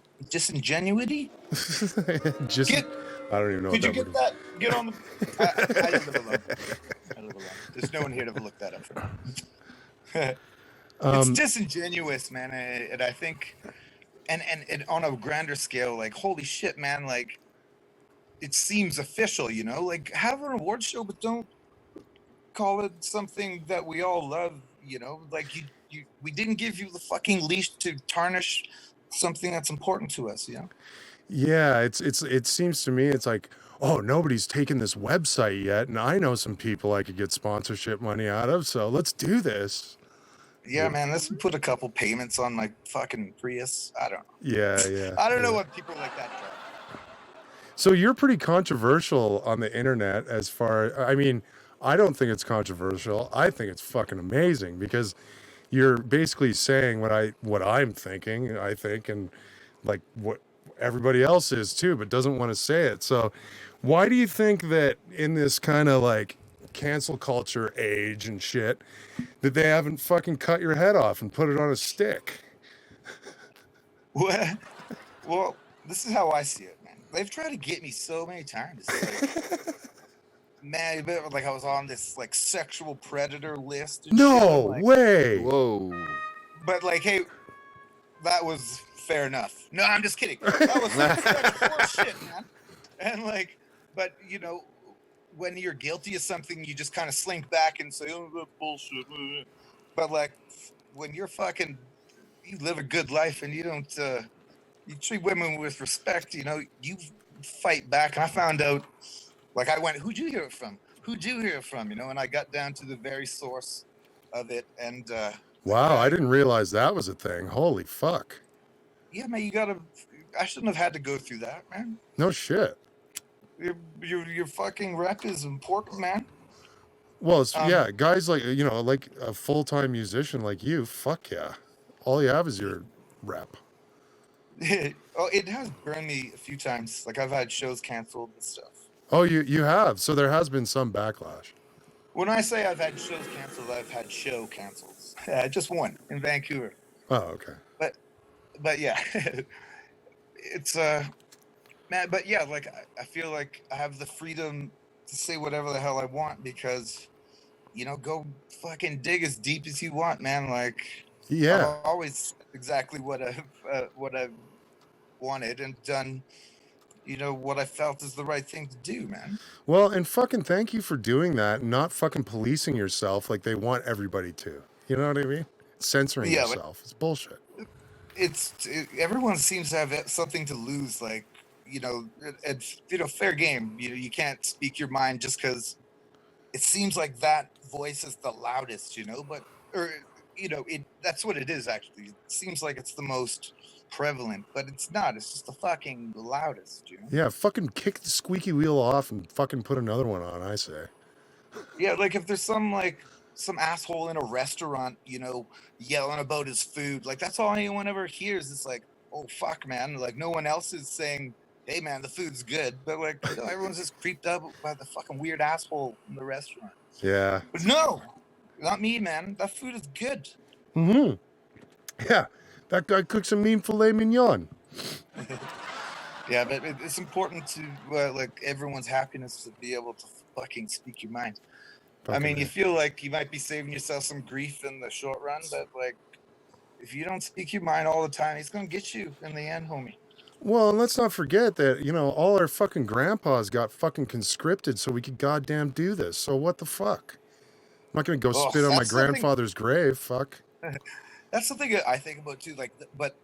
Speaker 4: I don't even know.
Speaker 10: Could you get that? Get on the. I live alone. There's no one here to look that up for me. It's disingenuous, man, and I think, and on a grander scale, like holy shit, man, like it seems official, like have an award show, but don't call it something that we all love, like we didn't give you the fucking leash to tarnish something that's important to us,
Speaker 4: Yeah, it seems to me it's like, oh, nobody's taken this website yet, and I know some people I could get sponsorship money out of, so let's do this.
Speaker 10: Yeah, man, let's put a couple payments on my fucking Prius. I don't know.
Speaker 4: Yeah.
Speaker 10: I don't know
Speaker 4: yeah.
Speaker 10: what people like that drive.
Speaker 4: So you're pretty controversial on the internet as far, I mean, I don't think it's controversial. I think it's fucking amazing because you're basically saying what I'm thinking, I think, and like what everybody else is too, but doesn't want to say it. So why do you think that in this kind of like cancel culture age and shit that they haven't fucking cut your head off and put it on a stick?
Speaker 10: Well, this is how I see it, man. They've tried to get me so many times. Like, man, like I was on this like sexual predator list. And
Speaker 4: No
Speaker 10: shit. Like,
Speaker 4: way.
Speaker 5: Whoa.
Speaker 10: But like, hey, that was fair enough. No, I'm just kidding. That was such horseshit, man. And like, but you know, when you're guilty of something, you just kind of slink back and say, "Oh, that's bullshit." But like, when you're fucking, you live a good life and you don't, you treat women with respect. You know, you fight back. And I found out, like, I went, "Who'd you hear it from? Who'd you hear it from?" You know, and I got down to the very source of it. And
Speaker 4: wow, I didn't realize that was a thing. Holy fuck.
Speaker 10: Yeah, man, you gotta. I shouldn't have had to go through that, man.
Speaker 4: No shit.
Speaker 10: Your fucking rep is important, man.
Speaker 4: Well, it's, yeah, guys like, you know, like a full-time musician like you, fuck yeah. All you have is your rep.
Speaker 10: Oh, it has burned me a few times. Like I've had shows canceled and stuff.
Speaker 4: Oh, you have. So there has been some backlash.
Speaker 10: When I say I've had shows canceled, I've had show cancels. Just one in Vancouver.
Speaker 4: Oh, okay.
Speaker 10: But yeah, it's man. But yeah, like I feel like I have the freedom to say whatever the hell I want because, you know, go fucking dig as deep as you want, man. Like,
Speaker 4: yeah,
Speaker 10: I've always exactly what I've wanted and done. You know what I felt is the right thing to do, man.
Speaker 4: Well, and fucking thank you for doing that, and not fucking policing yourself like they want everybody to. You know what I mean? Censoring yourself. It's bullshit.
Speaker 10: Everyone seems to have something to lose. Like, you know, it's, you know, fair game. You know, you can't speak your mind just because it seems like that voice is the loudest, you know, or, you know, that's what it is actually. It seems like it's the most prevalent, but it's not. It's just the fucking loudest, you know?
Speaker 4: Yeah, fucking kick the squeaky wheel off and fucking put another one on, I say.
Speaker 10: Yeah, like if there's some asshole in a restaurant, you know, yelling about his food, like that's all anyone ever hears. It's like, oh fuck, man. Like no one else is saying, hey man, the food's good. But like, you know, everyone's just creeped out by the fucking weird asshole in the restaurant.
Speaker 4: Yeah.
Speaker 10: But no, not me, man. That food is good.
Speaker 4: Mm-hmm. Yeah. That guy cooks a mean filet mignon.
Speaker 10: Yeah, but it's important to like everyone's happiness to be able to fucking speak your mind. I mean, you feel like you might be saving yourself some grief in the short run, but like, if you don't speak your mind all the time, he's gonna get you in the end, homie.
Speaker 4: Well, and let's not forget that, you know, all our fucking grandpas got fucking conscripted so we could goddamn do this. So what the fuck? I'm not gonna go spit on my grandfather's grave. Fuck.
Speaker 10: That's something that I think about too, like, but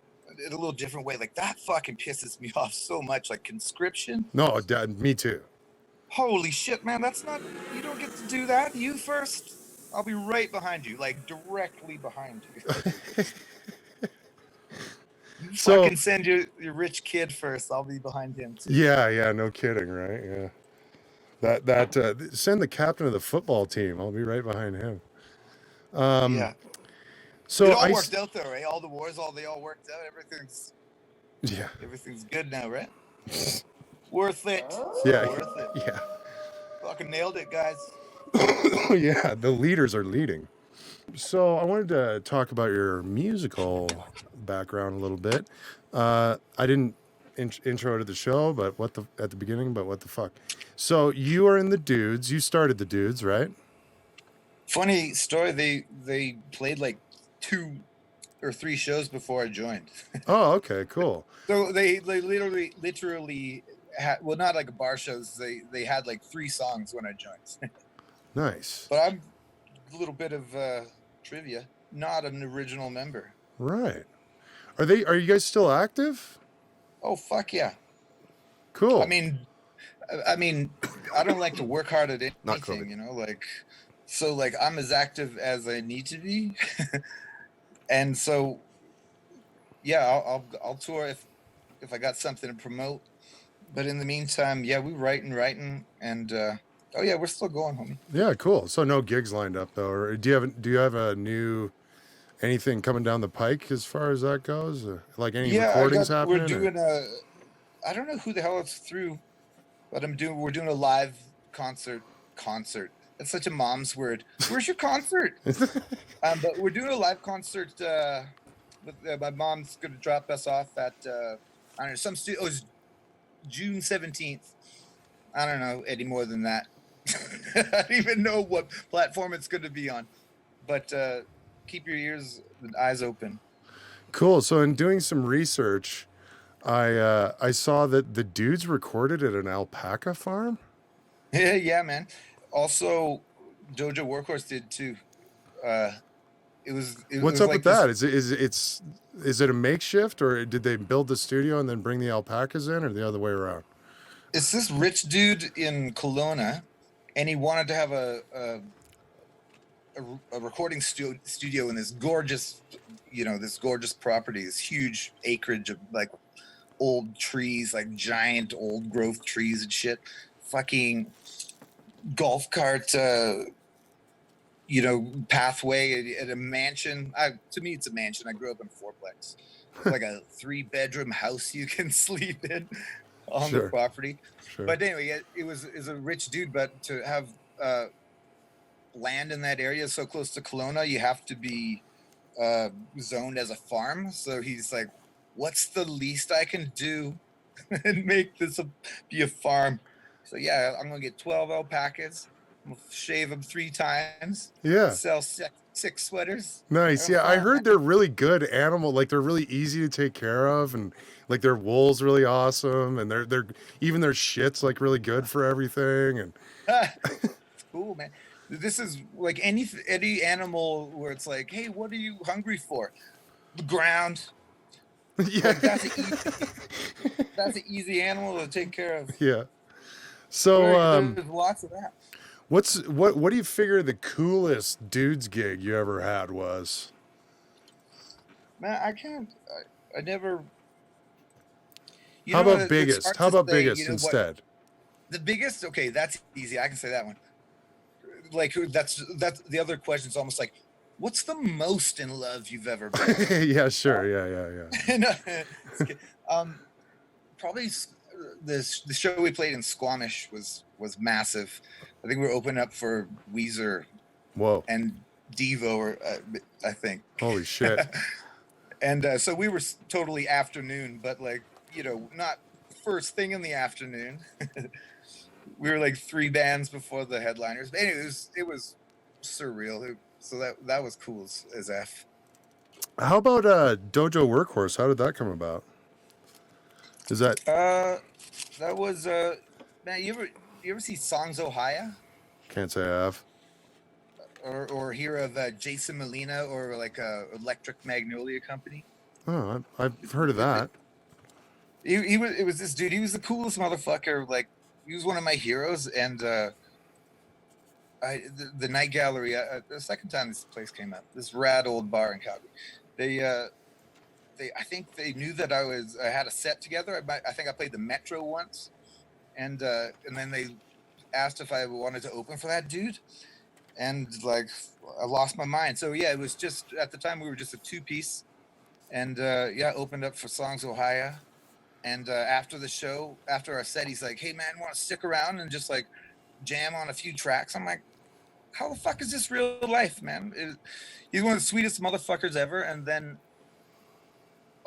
Speaker 10: in a little different way. Like that fucking pisses me off so much. Like conscription.
Speaker 4: No, Dad, me too.
Speaker 10: Holy shit, man! That's not. You don't get to do that. You first. I'll be right behind you, like directly behind you. You fucking send your rich kid first. I'll be behind him too.
Speaker 4: Yeah, no kidding, right? Yeah. That send the captain of the football team. I'll be right behind him.
Speaker 10: Yeah.
Speaker 4: So
Speaker 10: it all worked out though, right? All the wars, they all worked out. Everything's good now, right? Worth it.
Speaker 4: Yeah.
Speaker 10: Worth it.
Speaker 4: Yeah.
Speaker 10: Fucking nailed it, guys.
Speaker 4: Yeah, the leaders are leading. So I wanted to talk about your musical background a little bit. I didn't intro to the show, but at the beginning, but what the fuck? So you are in the Dudes. You started the Dudes, right?
Speaker 10: Funny story. They played like 2 or 3 shows before I joined.
Speaker 4: Oh, okay, cool.
Speaker 10: So they literally had, well, not like bar shows. They had like 3 songs when I joined.
Speaker 4: Nice.
Speaker 10: But I'm a little bit of trivia. Not an original member.
Speaker 4: Right. Are you guys still active?
Speaker 10: Oh fuck yeah.
Speaker 4: Cool.
Speaker 10: I mean, I don't like to work hard at anything, you know, like, so like I'm as active as I need to be. And so, yeah, I'll tour if I got something to promote. But in the meantime, yeah, we writing, and oh yeah, we're still going, homie.
Speaker 4: Yeah, cool. So no gigs lined up though, or do you have a new anything coming down the pike as far as that goes? Like any
Speaker 10: Yeah,
Speaker 4: recordings
Speaker 10: we're
Speaker 4: happening?
Speaker 10: doing I don't know who the hell it's through, but we're doing a live concert. That's such a mom's word. Where's your concert? But we're doing a live concert. My mom's going to drop us off at I don't know, some studio. It's June 17th. I don't know any more than that. I don't even know what platform it's going to be on. But keep your ears and eyes open.
Speaker 4: Cool. So in doing some research, I saw that the dudes recorded at an alpaca farm.
Speaker 10: Yeah, man. Also, Dojo Workhorse did too.
Speaker 4: What's up with that? Is it a makeshift, or did they build the studio and then bring the alpacas in, or the other way around?
Speaker 10: It's this rich dude in Kelowna, and he wanted to have a recording studio in this gorgeous, this gorgeous property, this huge acreage of like old trees, like giant old growth trees and shit. Fucking golf cart, pathway at a mansion. To me, it's a mansion. I grew up in a fourplex. It's like a 3-bedroom house you can sleep in on the property.
Speaker 4: Sure.
Speaker 10: But anyway, it was a rich dude, but to have land in that area so close to Kelowna, you have to be zoned as a farm. So he's like, what's the least I can do and make this be a farm? So yeah, I'm gonna get 12 alpacas. I'm gonna shave them 3 times.
Speaker 4: Yeah.
Speaker 10: Sell 6 sweaters.
Speaker 4: Nice. Yeah, I heard they're really good animal. Like they're really easy to take care of, and like their wool's really awesome, and they're even their shit's like really good for everything. And
Speaker 10: it's cool, man. This is like any animal where it's like, hey, what are you hungry for? The ground.
Speaker 4: Yeah.
Speaker 10: Like, that's an easy animal to take care of.
Speaker 4: Yeah. So
Speaker 10: there's lots of that.
Speaker 4: What do you figure the coolest dudes gig you ever had was?
Speaker 10: Man, I never.
Speaker 4: How about biggest? How about biggest instead?
Speaker 10: The biggest? Okay, that's easy. I can say that one. Like that's the other question is almost like, what's the most in love you've ever been?
Speaker 4: Yeah, sure. Yeah.
Speaker 10: Probably the show we played in Squamish was massive. I think we were opening up for Weezer.
Speaker 4: Whoa.
Speaker 10: And Devo, or I think.
Speaker 4: Holy shit.
Speaker 10: And so we were totally afternoon, but like, not first thing in the afternoon. We were like 3 bands before the headliners. But anyway, it was surreal. So that was cool as F.
Speaker 4: How about Dojo Workhorse? How did that come about? Is that
Speaker 10: that was man, you ever see Songs Ohio?
Speaker 4: Can't say I have.
Speaker 10: Or hear of Jason Molina or like Electric Magnolia Company?
Speaker 4: Oh, I've heard of that.
Speaker 10: It was this dude. He was the coolest motherfucker. Like, he was one of my heroes. And the Night Gallery, the second time this place came up, this rad old bar in Calgary, I think they knew that I had a set together. I think I played the Metro once, and then they asked if I wanted to open for that dude, and like I lost my mind. So yeah, it was just at the time we were just a 2-piece, and opened up for Songs Ohio, and after the show, after our set, he's like, "Hey man, want to stick around and just like jam on a few tracks?" I'm like, "How the fuck is this real life, man?" He's one of the sweetest motherfuckers ever, and then.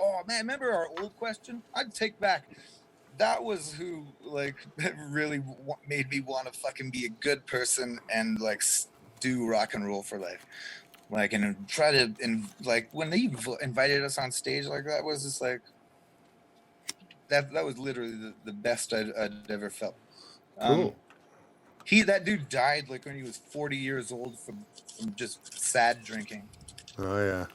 Speaker 10: Oh man, remember our old question? I'd take back. That was who like really made me want to fucking be a good person and like do rock and roll for life. Like and try to like when they invited us on stage like that was just like that was literally the best I'd ever felt.
Speaker 4: Cool.
Speaker 10: That dude died like when he was 40 years old from just sad drinking.
Speaker 4: Oh yeah.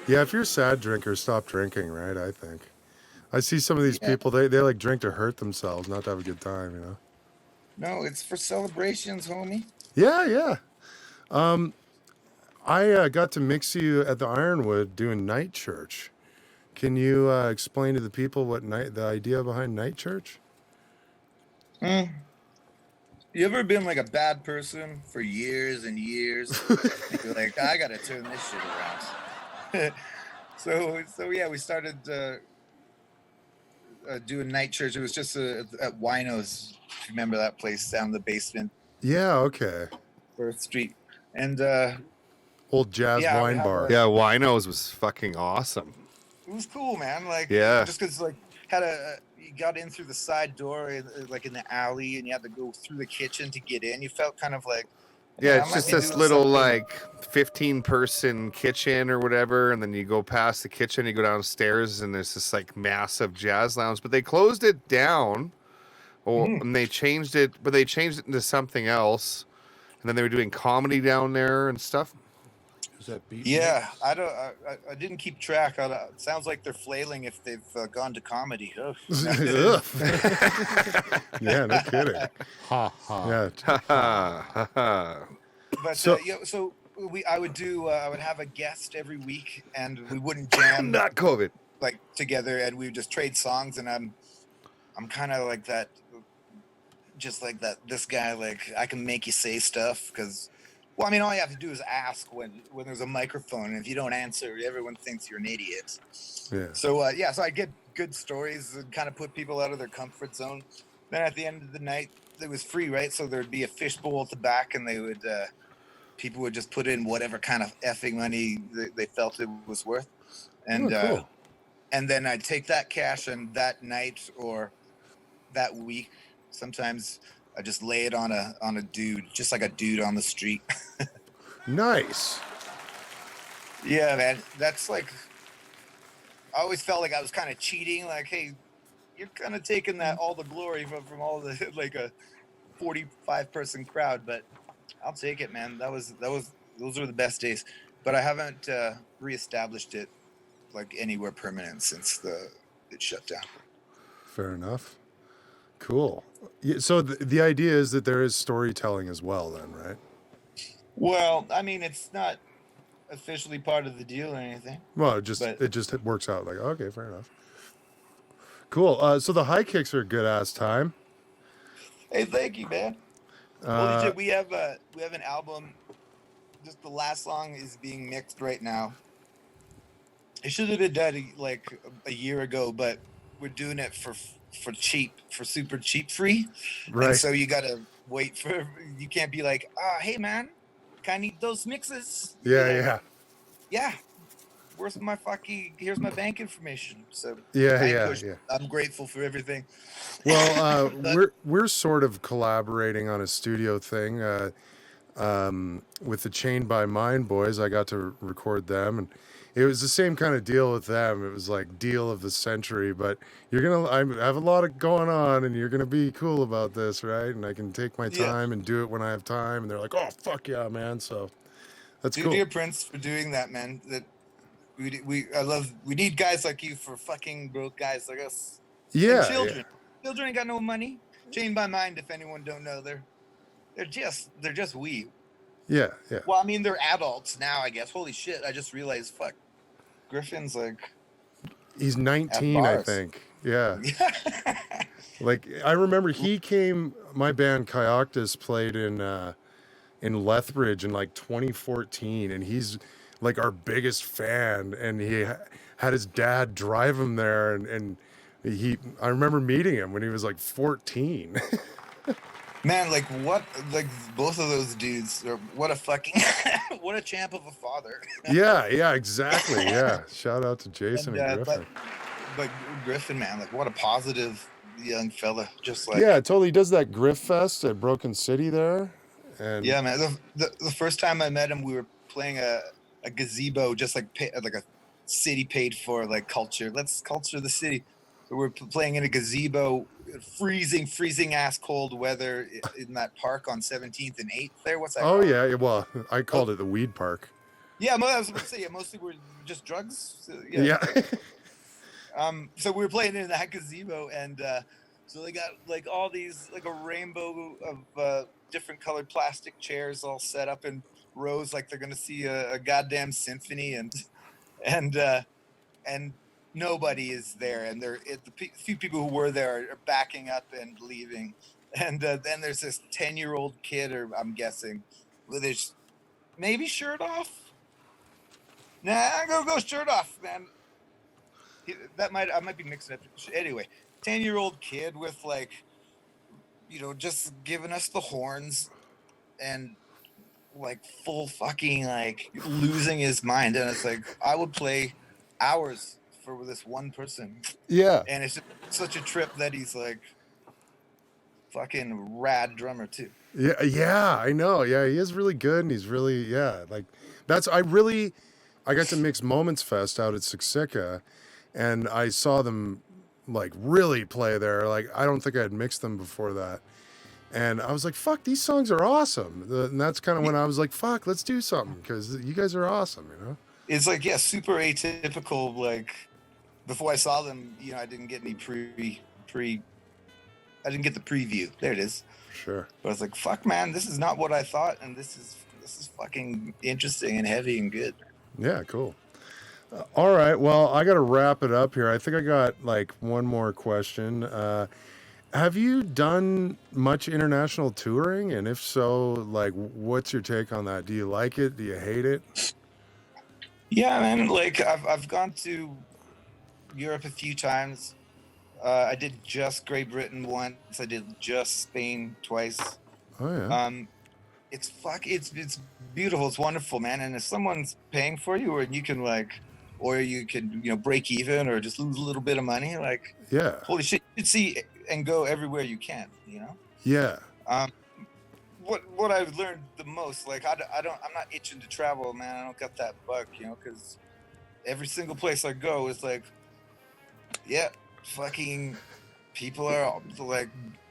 Speaker 4: Yeah, if you're a sad drinker, stop drinking, right? I think. I see some of these people, they like drink to hurt themselves, not to have a good time,
Speaker 10: No, it's for celebrations, homie.
Speaker 4: Yeah. I got to mix you at the Ironwood doing night church. Can you explain to the people what the idea behind night church?
Speaker 10: You ever been like a bad person for years and years? And you're like, I gotta turn this shit around. so yeah, we started doing night church. It was just at Wino's. If you remember that place down in the basement,
Speaker 4: Yeah, okay.
Speaker 10: First Street, and
Speaker 4: Old jazz
Speaker 10: yeah,
Speaker 4: wine bar.
Speaker 5: Yeah, Wino's was fucking awesome.
Speaker 10: it was cool, man. Like,
Speaker 5: Yeah.
Speaker 10: just because like you got in through the side door, like in the alley, and you had to go through the kitchen to get in. You felt kind of like,
Speaker 5: Yeah,
Speaker 10: I
Speaker 5: it's
Speaker 10: might
Speaker 5: just
Speaker 10: be
Speaker 5: this
Speaker 10: doing
Speaker 5: little
Speaker 10: something.
Speaker 5: like 15-person kitchen or whatever, and then you go past the kitchen, you go downstairs, and there's this like massive jazz lounge. But they closed it down, and they changed it, but they changed it into something else, and then they were doing comedy down there and stuff.
Speaker 6: Is that beat?
Speaker 10: Yeah, I didn't keep track. It sounds like they're flailing if they've gone to comedy. Ugh.
Speaker 4: Ugh. Yeah, no kidding.
Speaker 6: Ha ha.
Speaker 4: Yeah.
Speaker 10: But
Speaker 4: So-
Speaker 10: so I would have a guest every week, and we wouldn't jam
Speaker 5: Not COVID.
Speaker 10: like together, and we would just trade songs. And I'm kind of like that, just like that. This guy, like, I can make you say stuff because. Well, I mean, all you have to do is ask when there's a microphone, and if you don't answer, everyone thinks you're an idiot.
Speaker 4: Yeah.
Speaker 10: So so I get good stories and kind of put people out of their comfort zone. Then at the end of the night, it was free, right? So there'd be a fishbowl at the back, and they would people would just put in whatever kind of effing money they felt it was worth, and
Speaker 4: cool.
Speaker 10: and then I'd take that cash, and that night or that week, sometimes I just lay it on a dude, just like a dude on the street.
Speaker 4: Nice.
Speaker 10: Yeah, man. That's like, I always felt like I was kind of cheating. Like, hey, you're kind of taking that all the glory from all the like a 45-person crowd, but I'll take it, man. Those were the best days. But I haven't reestablished it like anywhere permanent since it shut down.
Speaker 4: Fair enough. Cool. Yeah, so the idea is that there is storytelling as well, then, right?
Speaker 10: Well, I mean, it's not officially part of the deal or anything.
Speaker 4: Well,
Speaker 10: But-
Speaker 4: it just works out. Like, okay, fair enough. Cool. So the high kicks are a good ass time.
Speaker 10: Hey, thank you, man. Holy shit, we have an album. Just the last song is being mixed right now. It should have been done like a year ago, but we're doing it for cheap, for super cheap free.
Speaker 4: Right.
Speaker 10: And so you gotta wait for. You can't be like, hey man, can I need those mixes?
Speaker 4: Yeah.
Speaker 10: Yeah. Here's my bank information. So
Speaker 4: Yeah.
Speaker 10: I'm grateful for everything.
Speaker 4: Well, we're sort of collaborating on a studio thing with the Chained by Mind boys. I got to record them, and it was the same kind of deal with them. It was like deal of the century, but I have a lot of going on, and you're gonna be cool about this, right? And I can take my time and do it when I have time. And they're like, "Oh, fuck yeah, man!" So that's cool.
Speaker 10: Dear Prince, for doing that, man. That we need guys like you for fucking broke guys like us.
Speaker 4: Yeah.
Speaker 10: And children. Children ain't got no money. Chained by Mind, if anyone don't know, they're just we.
Speaker 4: Yeah.
Speaker 10: Well, I mean, they're adults now, I guess. Holy shit! I just realized, fuck, Griffin's like.
Speaker 4: He's 19, I
Speaker 10: bars.
Speaker 4: think. Yeah. Like, I remember my band Kayaktas played in Lethbridge in like 2014, and he's like our biggest fan, and he had his dad drive him there, and I remember meeting him when he was like 14.
Speaker 10: Man, like what? Like both of those dudes are what a fucking what a champ of a father.
Speaker 4: Yeah, exactly. Yeah. Shout out to Jason and Griffin.
Speaker 10: But Griffin, man, like what a positive young fella. Just like
Speaker 4: Yeah, totally. He does that Griff Fest at Broken City there. And
Speaker 10: yeah, man. The first time I met him, we were playing a gazebo, just like a city paid for, like culture. Let's culture the city. So we're playing in a gazebo, freezing ass cold weather in that park on 17th and 8th there. What's that?
Speaker 4: Oh
Speaker 10: called?
Speaker 4: yeah, well, I called it the Weed Park.
Speaker 10: Yeah, I was about to say, mostly we're just drugs. So,
Speaker 4: Yeah.
Speaker 10: So we were playing in that gazebo, and So they got like all these, like a rainbow of different colored plastic chairs all set up in rows, like they're gonna see a goddamn symphony, and nobody is there, and the few people who were there are backing up and leaving, and then there's this 10-year-old kid, or I'm guessing, with his maybe shirt off. Nah, go shirt off, man. I might be mixing up. Anyway, 10-year-old kid with like, just giving us the horns and like full fucking like losing his mind, and it's like I would play hours for this one person.
Speaker 4: Yeah.
Speaker 10: And it's just such a trip that he's like fucking rad drummer too.
Speaker 4: Yeah, I know. Yeah, he is really good, and he's really, like I got to mix Moments Fest out at Siksika, and I saw them like really play there. Like, I don't think I had mixed them before that. And I was like, fuck, these songs are awesome. And that's kind of when I was like, fuck, let's do something, because you guys are awesome,
Speaker 10: It's like, super atypical. Like, before I saw them, I didn't get any I didn't get the preview. There it is.
Speaker 4: Sure.
Speaker 10: But I was like, fuck, man, this is not what I thought, and this is fucking interesting and heavy and good.
Speaker 4: Yeah, cool. All right, well, I got to wrap it up here. I think I got like one more question. Have you done much international touring? And if so, like, what's your take on that? Do you like it? Do you hate it?
Speaker 10: Yeah, man. Like, I've gone to Europe a few times. I did just Great Britain once. I did just Spain twice.
Speaker 4: Oh yeah.
Speaker 10: It's beautiful. It's wonderful, man. And if someone's paying for you, or you can break even, or just lose a little bit of money, like,
Speaker 4: yeah,
Speaker 10: holy shit, you should see and go everywhere you can.
Speaker 4: Yeah.
Speaker 10: What I've learned the most, like, I'm not itching to travel, man. I don't got that bug, because every single place I go is like, yeah, fucking people are like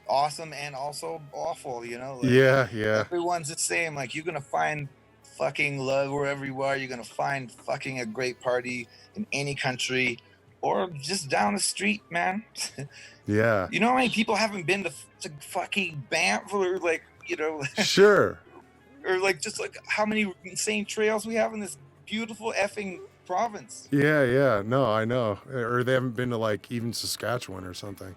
Speaker 10: awesome and also awful, like,
Speaker 4: yeah.
Speaker 10: everyone's the same. Like, you're gonna find fucking love wherever you are. You're gonna find fucking a great party in any country, or just down the street, man.
Speaker 4: Yeah.
Speaker 10: You know how many people haven't been to fucking Banff, or like,
Speaker 4: Sure.
Speaker 10: or like just like how many insane trails we have in this beautiful effing province.
Speaker 4: Yeah. No, I know. Or they haven't been to like even Saskatchewan or something.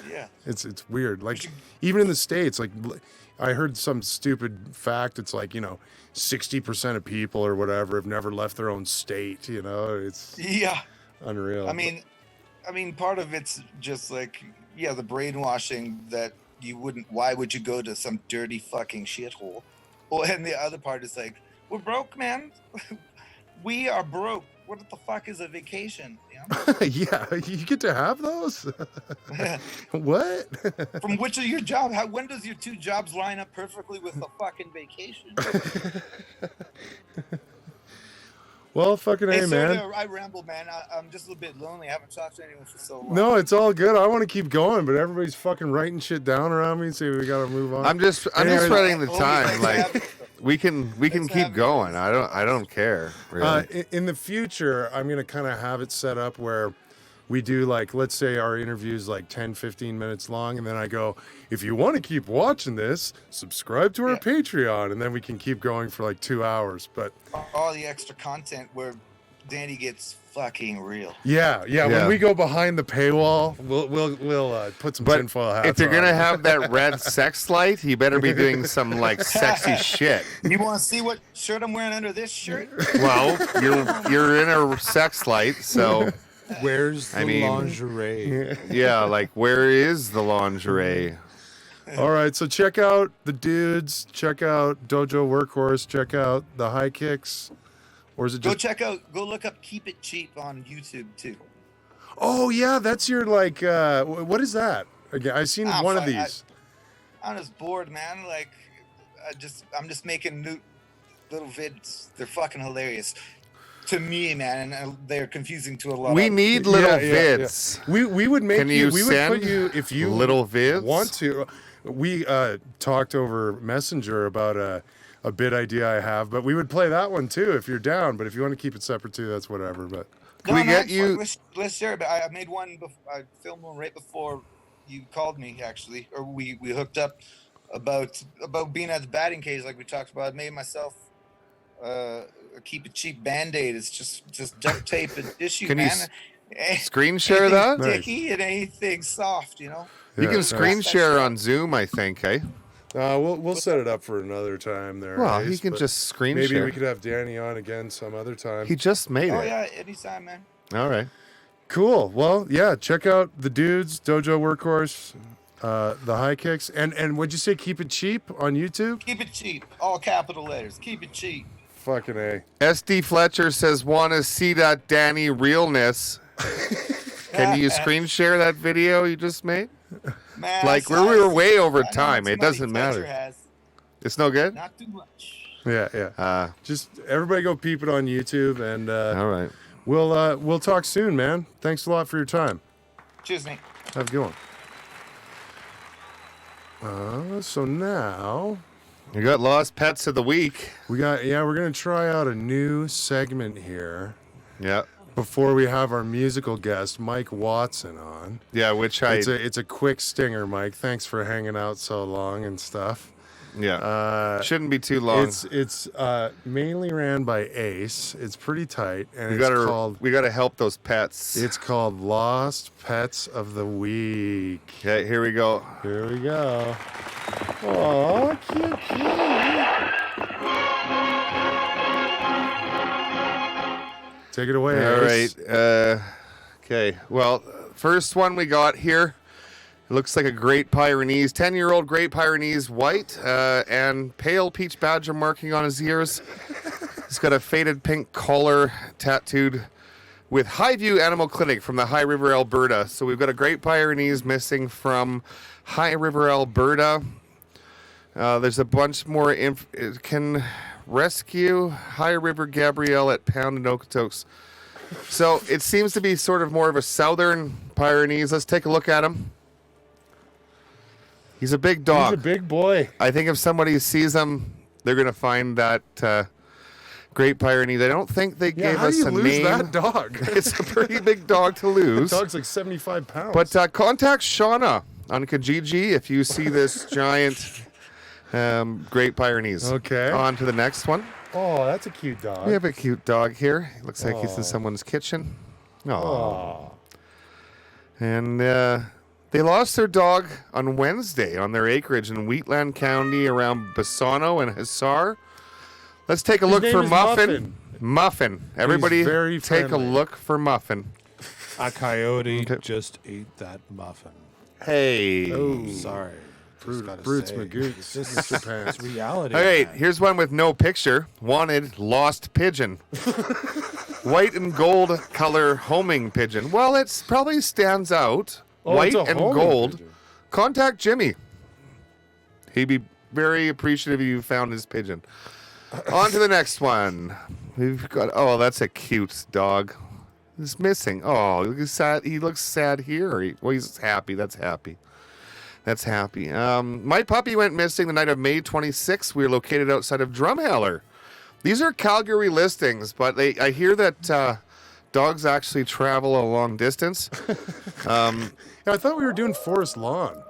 Speaker 10: Yeah.
Speaker 4: It's weird. Like, even in the States, like, I heard some stupid fact. It's like, 60% of people or whatever have never left their own state. It's unreal.
Speaker 10: I mean, part of it's just like, the brainwashing that why would you go to some dirty fucking shithole? Well, and the other part is like, we're broke, man. We are broke. What the fuck is a vacation?
Speaker 4: Yeah, you get to have those? What?
Speaker 10: From which of your job? When does your two jobs line up perfectly with a fucking vacation?
Speaker 4: Well, fucking hey, man.
Speaker 10: I ramble, man. I'm just a little bit lonely. I haven't talked to anyone for so long.
Speaker 4: No, it's all good. I want to keep going, but everybody's fucking writing shit down around me, so we got to move on.
Speaker 5: I'm just spreading the time. Like, we can keep going. I don't care. Really.
Speaker 4: In the future, I'm gonna kind of have it set up where we do, like, let's say our interview's like 10, 15 minutes long, and then I go, if you want to keep watching this, subscribe to our Patreon, and then we can keep going for like 2 hours. But
Speaker 10: all the extra content where Danny gets fucking real.
Speaker 4: Yeah. When we go behind the paywall, we'll put some tinfoil hats on.
Speaker 5: If you're gonna have that red sex light, you better be doing some like sexy shit.
Speaker 10: You want to see what shirt I'm wearing under this shirt?
Speaker 5: Well, you're in a sex light, so.
Speaker 6: Where's the lingerie?
Speaker 5: Yeah, like, where is the lingerie?
Speaker 4: All right, so check out the dudes, check out Dojo Workhorse, check out the High Kicks, or is it just...
Speaker 10: Go look up Keep It Cheap on YouTube too.
Speaker 4: Oh yeah, that's your like, what is that? Again, I've seen one of these.
Speaker 10: I'm just bored, man. Like, I'm just making new little vids. They're fucking hilarious. To me, man, and they're confusing to a lot.
Speaker 5: We need little vids.
Speaker 4: Yeah. We would make
Speaker 5: we
Speaker 4: would put you, if you
Speaker 5: little vids
Speaker 4: want to. We talked over Messenger about a bit idea I have, but we would play that one too if you're down. But if you want to keep it separate too, that's whatever. But
Speaker 5: get you?
Speaker 10: Let's share it. I made one. I filmed one right before you called me actually, or we hooked up about being at the batting cage like we talked about. I made myself a Keep It Cheap Band-Aid. It's just duct tape and tissue,
Speaker 5: Can you
Speaker 10: man.
Speaker 5: screen share that?
Speaker 10: Sticky and anything soft, you know.
Speaker 5: You can screen share on Zoom, I think, eh?
Speaker 4: We'll set it up for another time there.
Speaker 5: Well,
Speaker 4: Ace,
Speaker 5: he can
Speaker 4: but
Speaker 5: just screen
Speaker 4: maybe
Speaker 5: share.
Speaker 4: we could have Danny on again some other time.
Speaker 5: He just made
Speaker 10: Oh
Speaker 5: it.
Speaker 10: yeah, anytime, man.
Speaker 5: All right.
Speaker 4: Cool. Well, yeah, check out the dudes, Dojo Workhorse, the High Kicks, and what'd you say? Keep It Cheap on YouTube.
Speaker 10: Keep it cheap, all capital letters. Keep it cheap.
Speaker 4: Fucking A.
Speaker 5: SD Fletcher says, want to see that Danny realness. Can you screen share that video you just made?
Speaker 10: Man,
Speaker 5: Like, we were way over time. It doesn't matter. It's no good?
Speaker 10: Not too much.
Speaker 4: Yeah. Just everybody go peep it on YouTube, and
Speaker 5: all right.
Speaker 4: We'll talk soon, man. Thanks a lot for your time.
Speaker 10: Cheers, Nate.
Speaker 4: Have a good one. So now
Speaker 5: you got Lost Pets of the Week.
Speaker 4: We're gonna try out a new segment here.
Speaker 5: Yeah.
Speaker 4: Before we have our musical guest, Mike Watson, on.
Speaker 5: Yeah, which
Speaker 4: it's a quick stinger, Mike. Thanks for hanging out so long and stuff.
Speaker 5: Yeah. Shouldn't be too long.
Speaker 4: It's mainly ran by Ace. It's pretty tight, and
Speaker 5: we gotta help those pets.
Speaker 4: It's called Lost Pets of the Week.
Speaker 5: Okay, here we go.
Speaker 4: Here we go. Oh, cute. Take it away.
Speaker 5: All
Speaker 4: Ace.
Speaker 5: right. Okay. Well, first one we got here. It looks like a Great Pyrenees, 10-year-old Great Pyrenees, white and pale peach badger marking on his ears. He's got a faded pink collar tattooed with Highview Animal Clinic from the High River, Alberta. So we've got a Great Pyrenees missing from High River, Alberta. There's a bunch more. It can rescue High River Gabrielle at Pound and Okotoks. So it seems to be sort of more of a southern Pyrenees. Let's take a look at him. He's a big dog.
Speaker 4: He's a big boy.
Speaker 5: I think if somebody sees him, they're going to find that Great Pyrenees. I don't think they gave us a name.
Speaker 4: How do you lose that dog?
Speaker 5: It's a pretty big dog to lose.
Speaker 4: The dog's like 75 pounds.
Speaker 5: But contact Shauna on Kijiji if you see this giant Great Pyrenees.
Speaker 4: Okay.
Speaker 5: On to the next one.
Speaker 4: Oh, that's a cute dog.
Speaker 5: We have a cute dog here. He looks like he's in someone's kitchen.
Speaker 4: Oh.
Speaker 5: And they lost their dog on Wednesday on their acreage in Wheatland County around Bassano and Hussar. Let's take a look for Muffin. Muffin. Everybody
Speaker 4: very
Speaker 5: take a
Speaker 4: friendly.
Speaker 5: look for Muffin.
Speaker 6: A coyote just ate that muffin.
Speaker 5: Hey.
Speaker 4: Oh.
Speaker 6: Sorry.
Speaker 4: Brutes Magoots. Mr. Pants.
Speaker 6: It's reality.
Speaker 5: All right,
Speaker 6: man.
Speaker 5: here's one with no picture. Wanted lost pigeon. White and gold color homing pigeon. Well, it probably stands out.
Speaker 4: Oh,
Speaker 5: White
Speaker 4: it's a
Speaker 5: and
Speaker 4: homing
Speaker 5: gold.
Speaker 4: pigeon.
Speaker 5: Contact Jimmy. He'd be very appreciative if you found his pigeon. On to the next one. We've got, that's a cute dog. He's missing. Oh, he's sad. He looks sad here. Well, he's happy. That's happy. That's happy. My puppy went missing the night of May 26th. We were located outside of Drumheller. These are Calgary listings, but I hear that dogs actually travel a long distance.
Speaker 4: I thought we were doing Forest Lawn.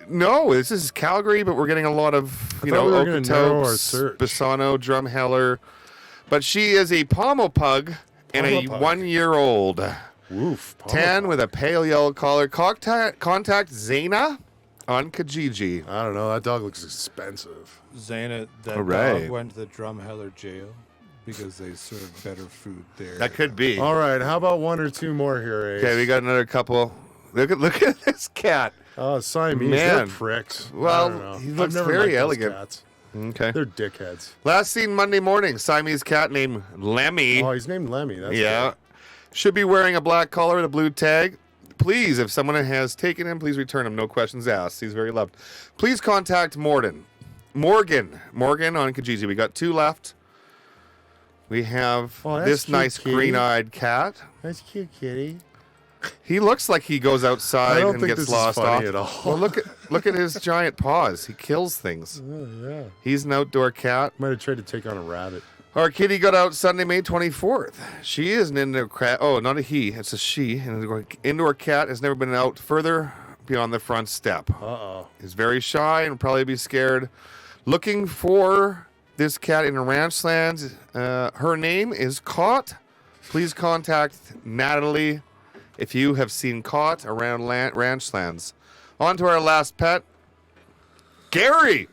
Speaker 5: No, this is Calgary, but we're getting a lot of,
Speaker 4: we were gonna narrow our
Speaker 5: Okotoks,
Speaker 4: search.
Speaker 5: Bassano, Drumheller. But she is a Pommel Pug and a
Speaker 4: Pommel Pug.
Speaker 5: 1-year-old.
Speaker 4: Woof.
Speaker 5: 10 with a pale yellow collar. Contact Zaina on Kijiji.
Speaker 4: I don't know. That dog looks expensive.
Speaker 6: Zana, that
Speaker 5: All right.
Speaker 6: dog went to the Drumheller jail because they serve better food there.
Speaker 5: That could be.
Speaker 4: All right. How about one or two more here, Ace?
Speaker 5: Okay, we got another couple. Look at this cat.
Speaker 4: Oh, Siamese.
Speaker 5: Man.
Speaker 4: They're pricks.
Speaker 5: Well,
Speaker 4: I don't know.
Speaker 5: he
Speaker 4: I've
Speaker 5: looks
Speaker 4: never
Speaker 5: very
Speaker 4: liked those
Speaker 5: elegant.
Speaker 4: cats.
Speaker 5: Okay.
Speaker 4: They're dickheads.
Speaker 5: Last seen Monday morning. Siamese cat named Lemmy.
Speaker 4: Oh, he's named Lemmy. That's
Speaker 5: Yeah. Should be wearing a black collar with a blue tag. Please, if someone has taken him, please return him. No questions asked. He's very loved. Please contact Morgan on Kijiji. We got 2 left. We have
Speaker 4: Oh, that's
Speaker 5: this
Speaker 4: cute,
Speaker 5: nice
Speaker 4: kitty.
Speaker 5: green-eyed cat.
Speaker 4: That's cute, kitty.
Speaker 5: He looks like he goes outside
Speaker 4: I don't
Speaker 5: and
Speaker 4: think
Speaker 5: gets
Speaker 4: this is
Speaker 5: lost
Speaker 4: funny
Speaker 5: off.
Speaker 4: at all.
Speaker 5: Well, look at his giant paws. He kills things.
Speaker 4: Oh, yeah.
Speaker 5: He's an outdoor cat.
Speaker 4: Might have tried to take on a rabbit.
Speaker 5: Our kitty got out Sunday, May 24th. She is an indoor cat. Oh, not a he. It's a she. An indoor cat has never been out further be on the front step.
Speaker 4: Uh-oh.
Speaker 5: He's very shy and probably be scared. Looking for this cat in a ranch land. Her name is Caught. Please contact Natalie if you have seen Caught around ranch lands. On to our last pet, Gary.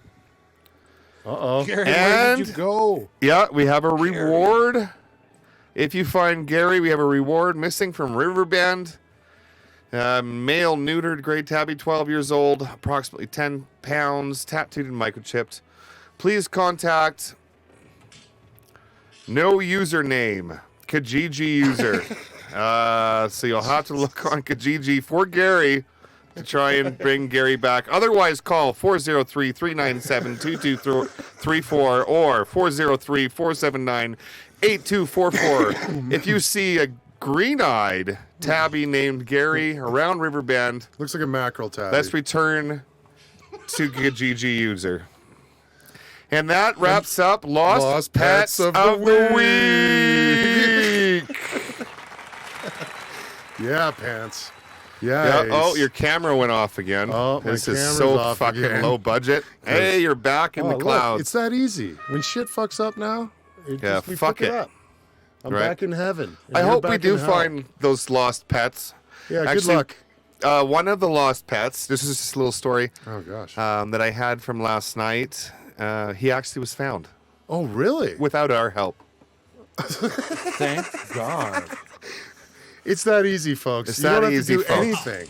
Speaker 4: Uh-oh.
Speaker 6: Gary, where
Speaker 5: And
Speaker 6: did you go?
Speaker 5: yeah, we have a reward. If you find Gary, we have a reward. Missing from Riverbend. Male, neutered, gray tabby, 12 years old, approximately 10 pounds, tattooed and microchipped. Please contact no username, Kijiji user. So you'll have to look on Kijiji for Gary to try and bring Gary back. Otherwise, call 403-397-2234 or 403-479-8244. If you see a green-eyed tabby named Gary around Riverbend,
Speaker 4: Looks like a mackerel tabby.
Speaker 5: let's return to Kijiji user. And that wraps up Lost Pets of the Week.
Speaker 4: Yeah, pants. Yeah.
Speaker 5: Yeah. Oh, your camera went off again.
Speaker 4: Oh, my
Speaker 5: this is
Speaker 4: camera's
Speaker 5: so
Speaker 4: off
Speaker 5: fucking
Speaker 4: again.
Speaker 5: low budget. Hey, you're back in the
Speaker 4: look,
Speaker 5: clouds.
Speaker 4: it's that easy. When shit fucks up now,
Speaker 5: Yeah,
Speaker 4: just, we
Speaker 5: fuck
Speaker 4: pick
Speaker 5: it.
Speaker 4: up. I'm
Speaker 5: Right.
Speaker 4: back in heaven. and
Speaker 5: I
Speaker 4: you're
Speaker 5: hope we
Speaker 4: back
Speaker 5: do
Speaker 4: in hell.
Speaker 5: find those lost pets.
Speaker 4: Yeah, good
Speaker 5: Actually,
Speaker 4: luck.
Speaker 5: One of the lost pets, this is just a little story
Speaker 4: Oh, gosh.
Speaker 5: that I had from last night. He actually was found
Speaker 4: Oh, really?
Speaker 5: without our help.
Speaker 6: Thank God.
Speaker 4: It's that easy, folks.
Speaker 5: It's
Speaker 4: you don't
Speaker 5: that
Speaker 4: have
Speaker 5: easy,
Speaker 4: to do
Speaker 5: folks.
Speaker 4: anything.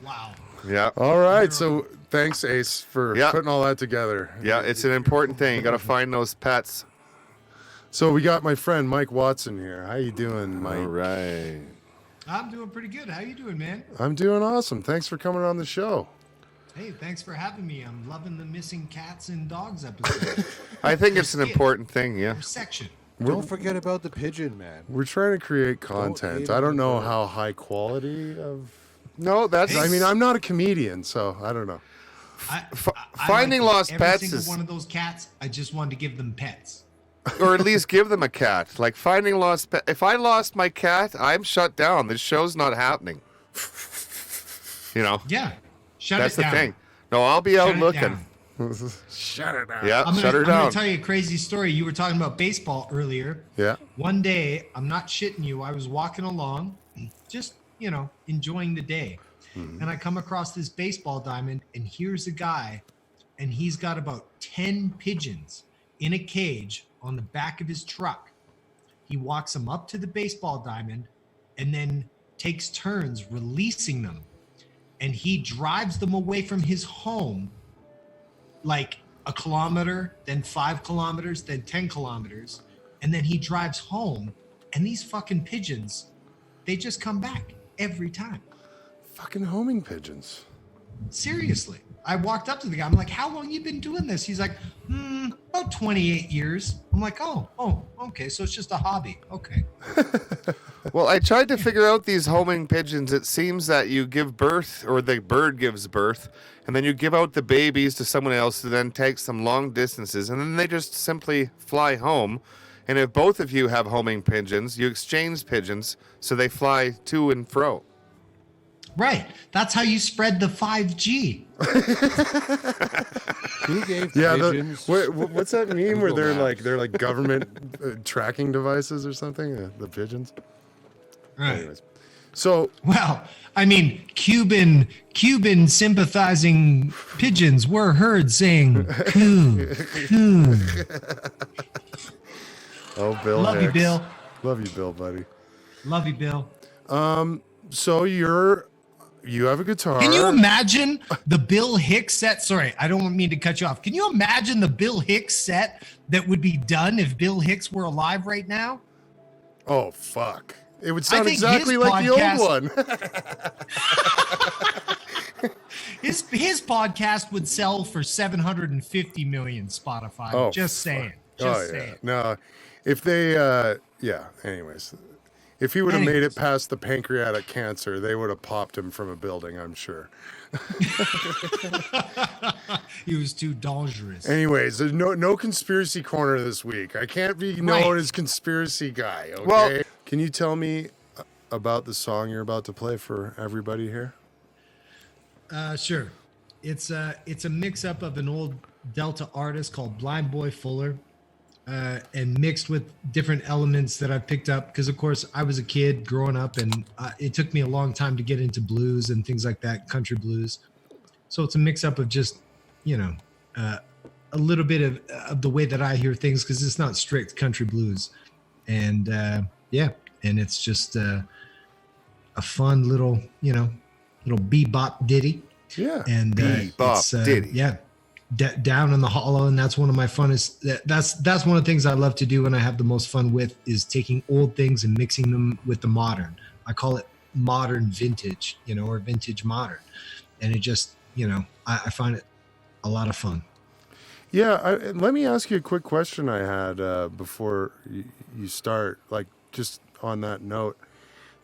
Speaker 8: Wow.
Speaker 5: Yeah.
Speaker 4: All right. So thanks, Ace, for
Speaker 5: Yeah.
Speaker 4: putting all that together.
Speaker 5: Yeah, it's an important thing. You got to find those pets.
Speaker 4: So we got my friend Mike Watson here. How you doing, Mike?
Speaker 5: All right.
Speaker 11: I'm doing pretty good. How you doing, man?
Speaker 4: I'm doing awesome. Thanks for coming on the show.
Speaker 11: Hey, thanks for having me. I'm loving the missing cats and dogs episode.
Speaker 5: I think it's an important thing, yeah.
Speaker 11: Or section.
Speaker 6: Don't forget about the pigeon, man.
Speaker 4: We're trying to create content.
Speaker 6: hate
Speaker 4: I
Speaker 6: on
Speaker 4: don't
Speaker 6: the
Speaker 4: know
Speaker 6: bird.
Speaker 4: how high quality of.
Speaker 5: No, that's.
Speaker 4: I mean, I'm not a comedian, so I don't know.
Speaker 11: I
Speaker 5: Finding
Speaker 11: like
Speaker 5: lost
Speaker 11: every
Speaker 5: pets
Speaker 11: single
Speaker 5: is,
Speaker 11: one of those cats. I just wanted to give them pets.
Speaker 5: or at least give them a cat. Like finding lost pet. If I lost my cat, I'm shut down. This show's not happening. You know.
Speaker 11: Yeah. Shut
Speaker 5: That's
Speaker 11: it
Speaker 5: the
Speaker 11: down.
Speaker 5: thing. No, I'll be out
Speaker 11: Shut it
Speaker 5: looking.
Speaker 11: down.
Speaker 4: Shut it down.
Speaker 5: Yeah, shut her
Speaker 11: I'm gonna
Speaker 5: down.
Speaker 11: tell you a crazy story. You were talking about baseball earlier.
Speaker 4: Yeah.
Speaker 11: One day, I'm not shitting you. I was walking along, just enjoying the day, and I come across this baseball diamond, and here's a guy, and he's got about 10 pigeons in a cage on the back of his truck. He walks them up to the baseball diamond, and then takes turns releasing them, and he drives them away from his home, like a kilometer, then 5 kilometers, then 10 kilometers. And then he drives home, and these fucking pigeons, they just come back every time.
Speaker 4: Fucking homing pigeons.
Speaker 11: Seriously. I walked up to the guy. I'm like, how long you been doing this? He's like, about 28 years. I'm like, oh, okay. So it's just a hobby. Okay.
Speaker 5: Well, I tried to figure out these homing pigeons. It seems that you give birth, or the bird gives birth, and then you give out the babies to someone else who then takes them long distances, and then they just simply fly home. And if both of you have homing pigeons, you exchange pigeons so they fly to and fro.
Speaker 11: Right. That's how you spread the 5G.
Speaker 6: Who gave
Speaker 4: Yeah.
Speaker 6: pigeons?
Speaker 4: What's that meme where
Speaker 6: Google
Speaker 4: they're
Speaker 6: Maps.
Speaker 4: like government tracking devices or something? The pigeons.
Speaker 11: Right.
Speaker 4: Anyways. So
Speaker 11: Well, I mean, Cuban sympathizing pigeons were heard saying "coo, coo."
Speaker 4: oh, Bill.
Speaker 11: Love you,
Speaker 4: Hicks.
Speaker 11: Bill.
Speaker 4: Love you, Bill, buddy.
Speaker 11: Love you, Bill.
Speaker 4: So you have a guitar.
Speaker 11: Can you imagine the Bill Hicks set? Sorry, I don't mean to cut you off. Can you imagine the Bill Hicks set that would be done if Bill Hicks were alive right now?
Speaker 4: Oh fuck! It would sound
Speaker 11: think
Speaker 4: exactly
Speaker 11: his
Speaker 4: like the
Speaker 11: podcast-
Speaker 4: old one.
Speaker 11: His podcast would sell for 750 million Spotify.
Speaker 4: Oh,
Speaker 11: Just saying.
Speaker 4: Oh
Speaker 11: Just
Speaker 4: yeah.
Speaker 11: saying.
Speaker 4: No, if they yeah. Anyways, if he would have made it past the pancreatic cancer, they would have popped him from a building. I'm sure.
Speaker 11: He was too dangerous.
Speaker 4: Anyways, there's no conspiracy corner this week. I can't be known as conspiracy guy. Okay.
Speaker 5: Well-
Speaker 4: Can you tell me about the song you're about to play for everybody here?
Speaker 11: Sure. It's a mix up of an old Delta artist called Blind Boy Fuller, and mixed with different elements that I picked up because, of course, I was a kid growing up, and it took me a long time to get into blues and things like that, country blues. So it's a mix up of just, a little bit of the way that I hear things because it's not strict country blues, and and it's just a fun little bebop ditty.
Speaker 4: Yeah,
Speaker 11: and
Speaker 5: bebop ditty.
Speaker 11: Yeah, down in the hollow, and that's one of my funnest. That's one of the things I love to do, and I have the most fun with is taking old things and mixing them with the modern. I call it modern vintage, or vintage modern, and it just I find it a lot of fun.
Speaker 4: Yeah, let me ask you a quick question I had before you start. Like, just on that note,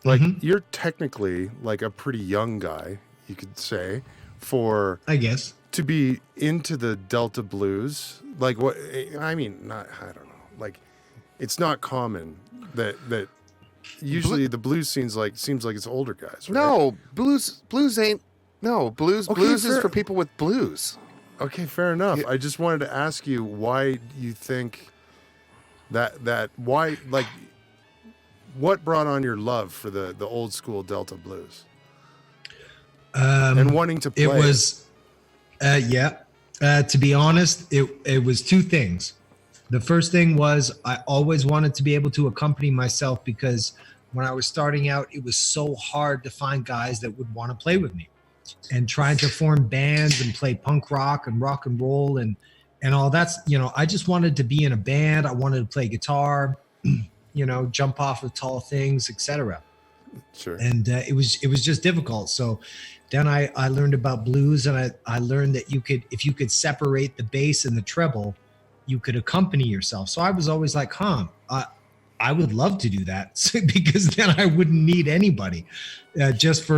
Speaker 4: like you're technically like a pretty young guy, you could say, for
Speaker 11: I guess
Speaker 4: to be into the Delta blues. Like, what I mean, I don't know. Like, it's not common that usually the blues seems like it's older guys. Right?
Speaker 5: No, blues ain't. No, blues is for people with blues.
Speaker 4: Okay, fair enough. I just wanted to ask you why you think that why, like, what brought on your love for the old school Delta blues and wanting to play.
Speaker 11: It was, to be honest, it was two things. The first thing was I always wanted to be able to accompany myself because when I was starting out, it was so hard to find guys that would want to play with me. And trying to form bands and play punk rock and roll and all that's, I just wanted to be in a band. I wanted to play guitar, jump off of tall things, etc.
Speaker 4: Sure.
Speaker 11: And it was just difficult. So then I learned about blues, and I learned that if you could separate the bass and the treble, you could accompany yourself. So I was always like, I would love to do that because then I wouldn't need anybody just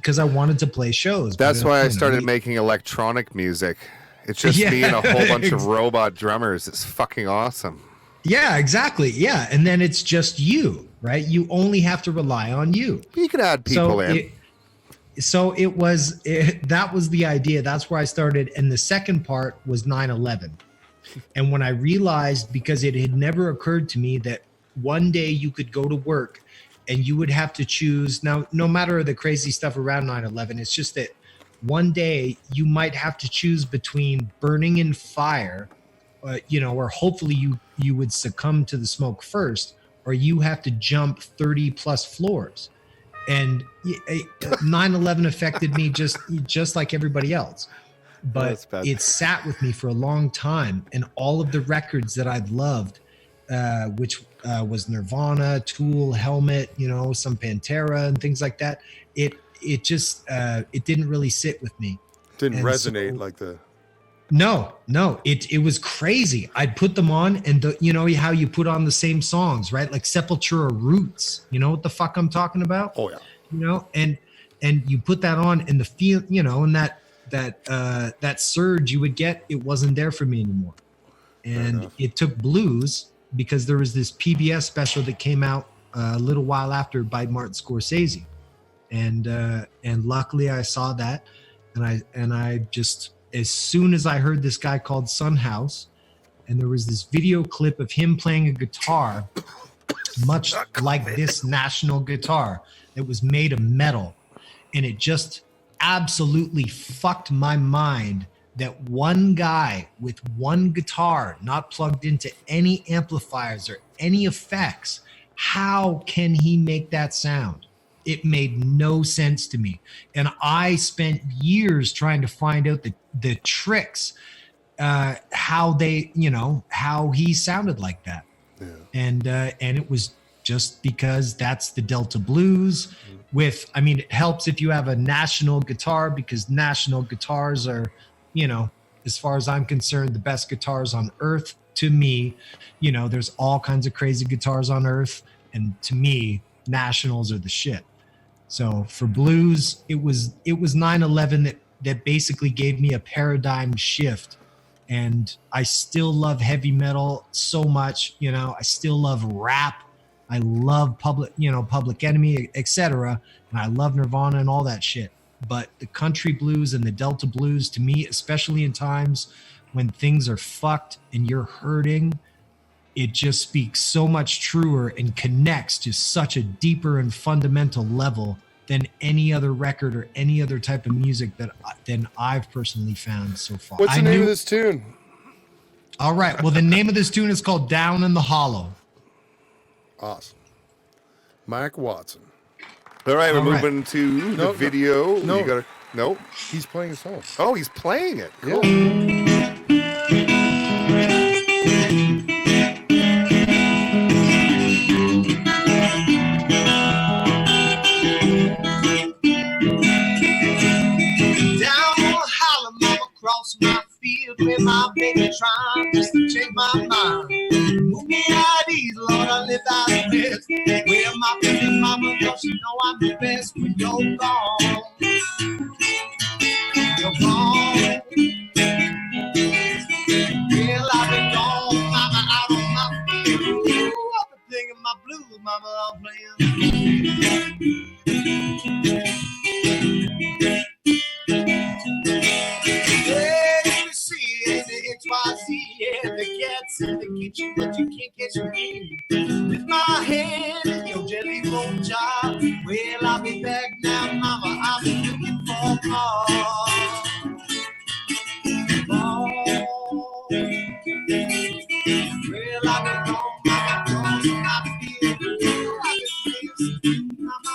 Speaker 11: because I wanted to play shows.
Speaker 5: That's why I started making electronic music. It's just me and a whole bunch of robot drummers. It's fucking awesome.
Speaker 11: Yeah, exactly. Yeah. And then it's just you, right? You only have to rely on you.
Speaker 5: You could add people in.
Speaker 11: That was the idea. That's where I started. And the second part was 9/11. And when I realized, because it had never occurred to me that one day you could go to work and you would have to choose. Now, no matter the crazy stuff around 9/11, it's just that one day you might have to choose between burning in fire, or hopefully you would succumb to the smoke first, or you have to jump 30 plus floors. And 9/11 affected me just like everybody else. But it sat with me for a long time. And all of the records that I've loved, which was Nirvana, Tool, Helmet, some Pantera and things like that. It just it didn't really sit with me.
Speaker 4: Didn't resonate like the.
Speaker 11: No, it was crazy. I'd put them on, and how you put on the same songs, right? Like Sepultura, Roots. You know what the fuck I'm talking about?
Speaker 4: Oh yeah.
Speaker 11: And you put that on, and the feel, and that surge you would get, it wasn't there for me anymore. And it took blues, because there was this PBS special that came out a little while after by Martin Scorsese, and luckily I saw that, and I just, as soon as I heard this guy called Sunhouse, and there was this video clip of him playing a guitar, much like this National guitar that was made of metal, and it just absolutely fucked my mind that one guy with one guitar, not plugged into any amplifiers or any effects, how can he make that sound? It made no sense to me. And I spent years trying to find out the tricks, how he sounded like that. Yeah. And it was just because that's the Delta blues. It helps if you have a National guitar, because National guitars are, as far as I'm concerned, the best guitars on earth to me. There's all kinds of crazy guitars on earth, and to me, Nationals are the shit. So for blues, it was 9/11 that basically gave me a paradigm shift. And I still love heavy metal so much. I still love rap. I love Public Enemy, etc. And I love Nirvana and all that shit. but the country blues and the Delta blues, to me, especially in times when things are fucked and you're hurting, it just speaks so much truer and connects to such a deeper and fundamental level than any other record or any other type of music than I've personally found so far.
Speaker 4: What's the name of this tune?
Speaker 11: All right. Well, the name of this tune is called Down in the Hollow.
Speaker 4: Awesome. Mike Watson.
Speaker 5: All right, we're moving to the video.
Speaker 4: No. He's playing a song.
Speaker 5: Oh, he's playing it. Cool.
Speaker 12: Across my field where my baby trying just to change my mind. Move me out east, Lord, I live out west. Where my baby mama, don't you know I'm the best when you're gone. You're gone. Well, I've been gone, mama, out on my field. Ooh, I've been thinking my blues, mama, I'm playing. XYZ, yeah, the cats in the kitchen, but you can't catch me with my hand in your jelly roll jar. Well, I'll be back now, mama. I'll be looking for more. Well, I've been gone, I feel good. I've been mama.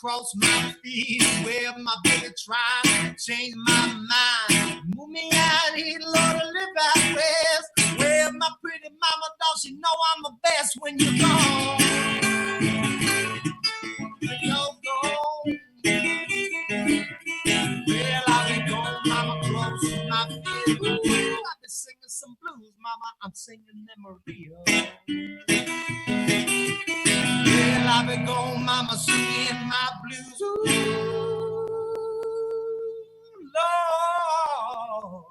Speaker 12: Across my feet, where my baby trying to change my mind. Move me out here, Lord, to live out west. Where my pretty mama, don't she know I'm the best when you're gone? When you're gone. Well, I'll be gone, mama, close to my feet. I've been singing some blues, mama, I'm singing them Maria. Well, I've been gone, mama, singing my blues. Ooh, Lord,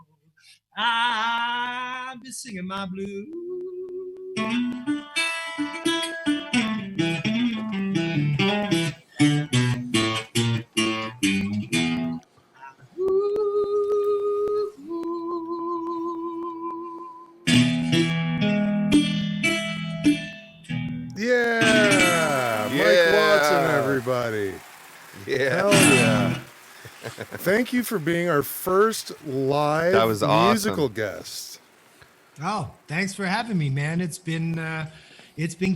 Speaker 12: I've been singing my blues.
Speaker 4: Yeah, Mike Watson, everybody.
Speaker 5: Yeah.
Speaker 4: Hell yeah. Thank you for being our first live musical guest.
Speaker 11: Oh, thanks for having me, man. It's been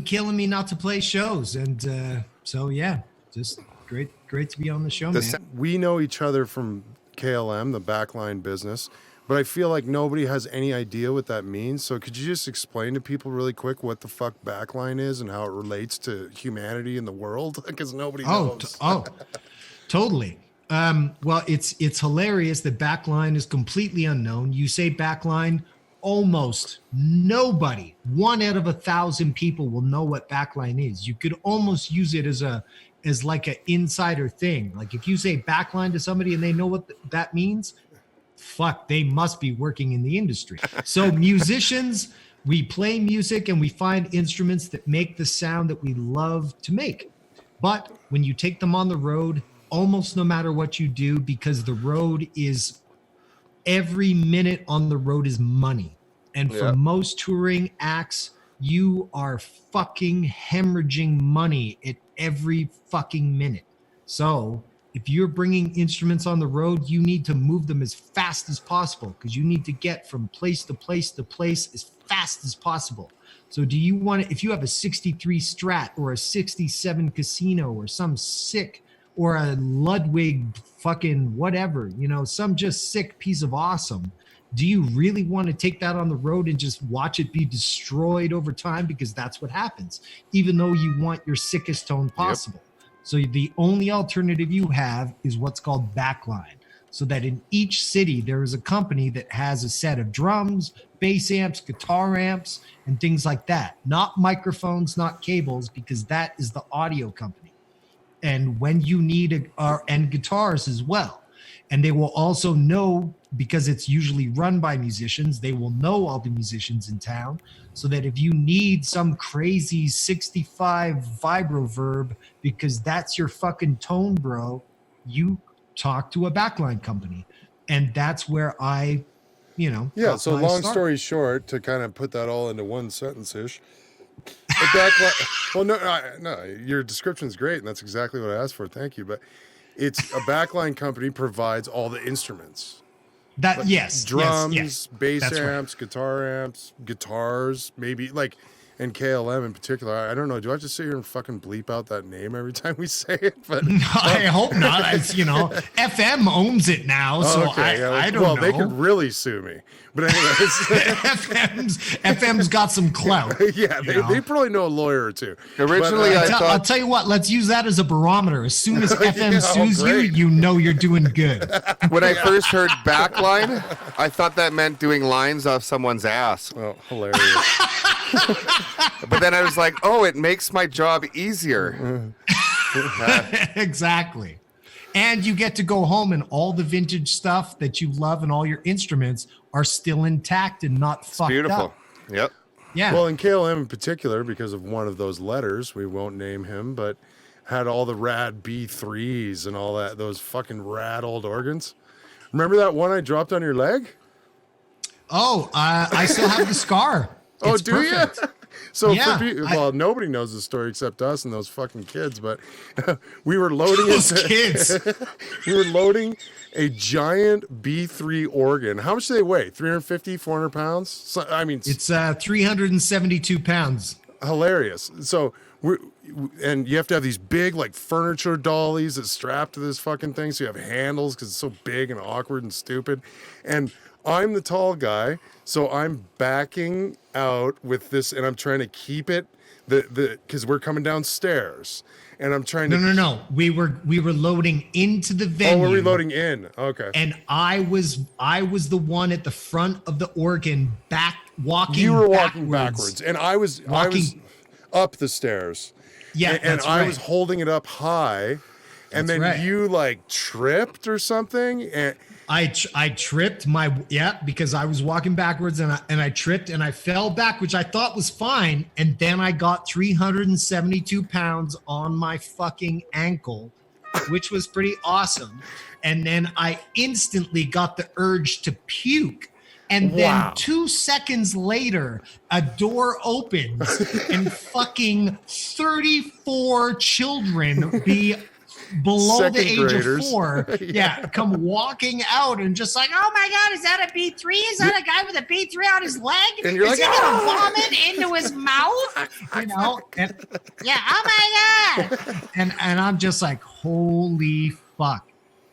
Speaker 11: killing me not to play shows, and so yeah, just great to be on the show, man.
Speaker 4: We know each other from KLM, the backline business, but I feel like nobody has any idea what that means. So could you just explain to people really quick what the fuck backline is and how it relates to humanity in the world? Because nobody knows.
Speaker 11: Totally. Well, it's hilarious that backline is completely unknown. You say backline, almost nobody, 1 out of 1,000 people will know what backline is. You could almost use it as like an insider thing. Like if you say backline to somebody and they know what that means, fuck, they must be working in the industry. So musicians, we play music and we find instruments that make the sound that we love to make. But when you take them on the road, almost no matter what you do, because the road is, every minute on the road is money. And for most touring acts, you are fucking hemorrhaging money at every fucking minute. So if you're bringing instruments on the road, you need to move them as fast as possible because you need to get from place to place to place as fast as possible. So do you want to, if you have a 63 Strat or a 67 Casino or some sick, or a Ludwig fucking whatever, some just sick piece of awesome, Do you really want to take that on the road and just watch it be destroyed over time? Because that's what happens, even though you want your sickest tone possible. So the only alternative you have is what's called backline. So that in each city, there is a company that has a set of drums, bass amps, guitar amps, and things like that. Not microphones, not cables, because that is the audio company. And when you need and guitars as well. And they will also know, because it's usually run by musicians, they will know all the musicians in town, so that if you need some crazy 65 vibroverb, because that's your fucking tone, bro, you talk to a backline company. And that's where I,
Speaker 4: Yeah, so long story short, to kind of put that all into one sentence-ish, well, no, your description is great, and that's exactly what I asked for. Thank you. But it's a backline company provides all the instruments. Drums, bass
Speaker 11: that's
Speaker 4: amps, guitar amps, guitars, maybe and KLM in particular. I don't know. Do I have to sit here and fucking bleep out that name every time we say it? But
Speaker 11: I hope not. It's, FM owns it now, so I don't know.
Speaker 4: Well, they could really sue me. But anyways,
Speaker 11: FM's got some clout.
Speaker 4: Yeah, they probably know a lawyer or two.
Speaker 5: Originally,
Speaker 11: I'll tell you what. Let's use that as a barometer. As soon as FM sues you, you know you're doing good.
Speaker 5: When I first heard backline, I thought that meant doing lines off someone's ass.
Speaker 4: Oh, hilarious.
Speaker 5: But then I was like, oh, it makes my job easier.
Speaker 11: Exactly. And you get to go home and all the vintage stuff that you love and all your instruments are still intact and not fucked
Speaker 5: beautiful.
Speaker 11: up.
Speaker 5: Yep.
Speaker 11: Yeah.
Speaker 4: Well, in KLM in particular, because of one of those letters, we won't name him, but had all the rad B3s and all that, those fucking rad old organs. Remember that one I dropped on your leg?
Speaker 11: Oh, I still have the scar.
Speaker 4: Oh,
Speaker 11: it's
Speaker 4: do
Speaker 11: perfect.
Speaker 4: you? So
Speaker 11: Yeah,
Speaker 4: nobody knows the story except us and those fucking kids. But we were loading
Speaker 11: kids.
Speaker 4: We were loading a giant B3 organ. How much do they weigh? 350, 400 pounds? So, I mean,
Speaker 11: it's 372 pounds.
Speaker 4: Hilarious. So and you have to have these big furniture dollies that strap to this fucking thing. So you have handles because it's so big and awkward and stupid. And I'm the tall guy, so I'm backing out with this, and I'm trying to keep it because we're coming downstairs, and I'm trying to.
Speaker 11: No. We were loading into the venue.
Speaker 4: Oh, were we loading in? Okay.
Speaker 11: And I was the one at the front of the organ, walking.
Speaker 4: You were walking backwards, and I was up the stairs.
Speaker 11: Yeah,
Speaker 4: and I was holding it up high, and then you tripped or something, and.
Speaker 11: I tripped because I was walking backwards and I tripped and I fell back, which I thought was fine. And then I got 372 pounds on my fucking ankle, which was pretty awesome. And then I instantly got the urge to puke. And then 2 seconds later, a door opens and fucking 34 children below
Speaker 4: Second
Speaker 11: the age
Speaker 4: graders.
Speaker 11: of 4, come walking out and just like, oh my God, is that a B3? Is that a guy with a B3 on his leg?
Speaker 4: And you're
Speaker 11: is he gonna vomit into his mouth? And, oh my God. And I'm just like, holy fuck.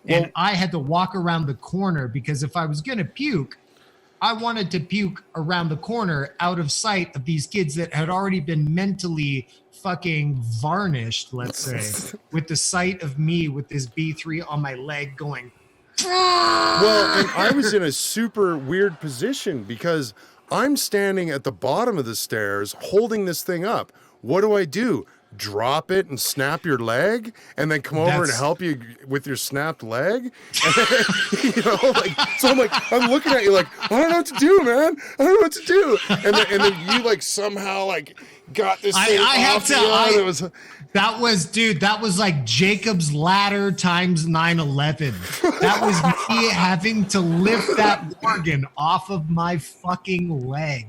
Speaker 11: And I had to walk around the corner because if I was gonna puke, I wanted to puke around the corner out of sight of these kids that had already been mentally fucking varnished, let's say, with the sight of me with this B3 on my leg going.
Speaker 4: Well, and I was in a super weird position because I'm standing at the bottom of the stairs holding this thing up. What do? Drop it and snap your leg and then come over and help you with your snapped leg? And then, so I'm looking at you like, I don't know what to do, man. I don't know what to do. And then you somehow got this thing off you.
Speaker 11: That was like Jacob's ladder times 9/11. That was me having to lift that organ off of my fucking leg.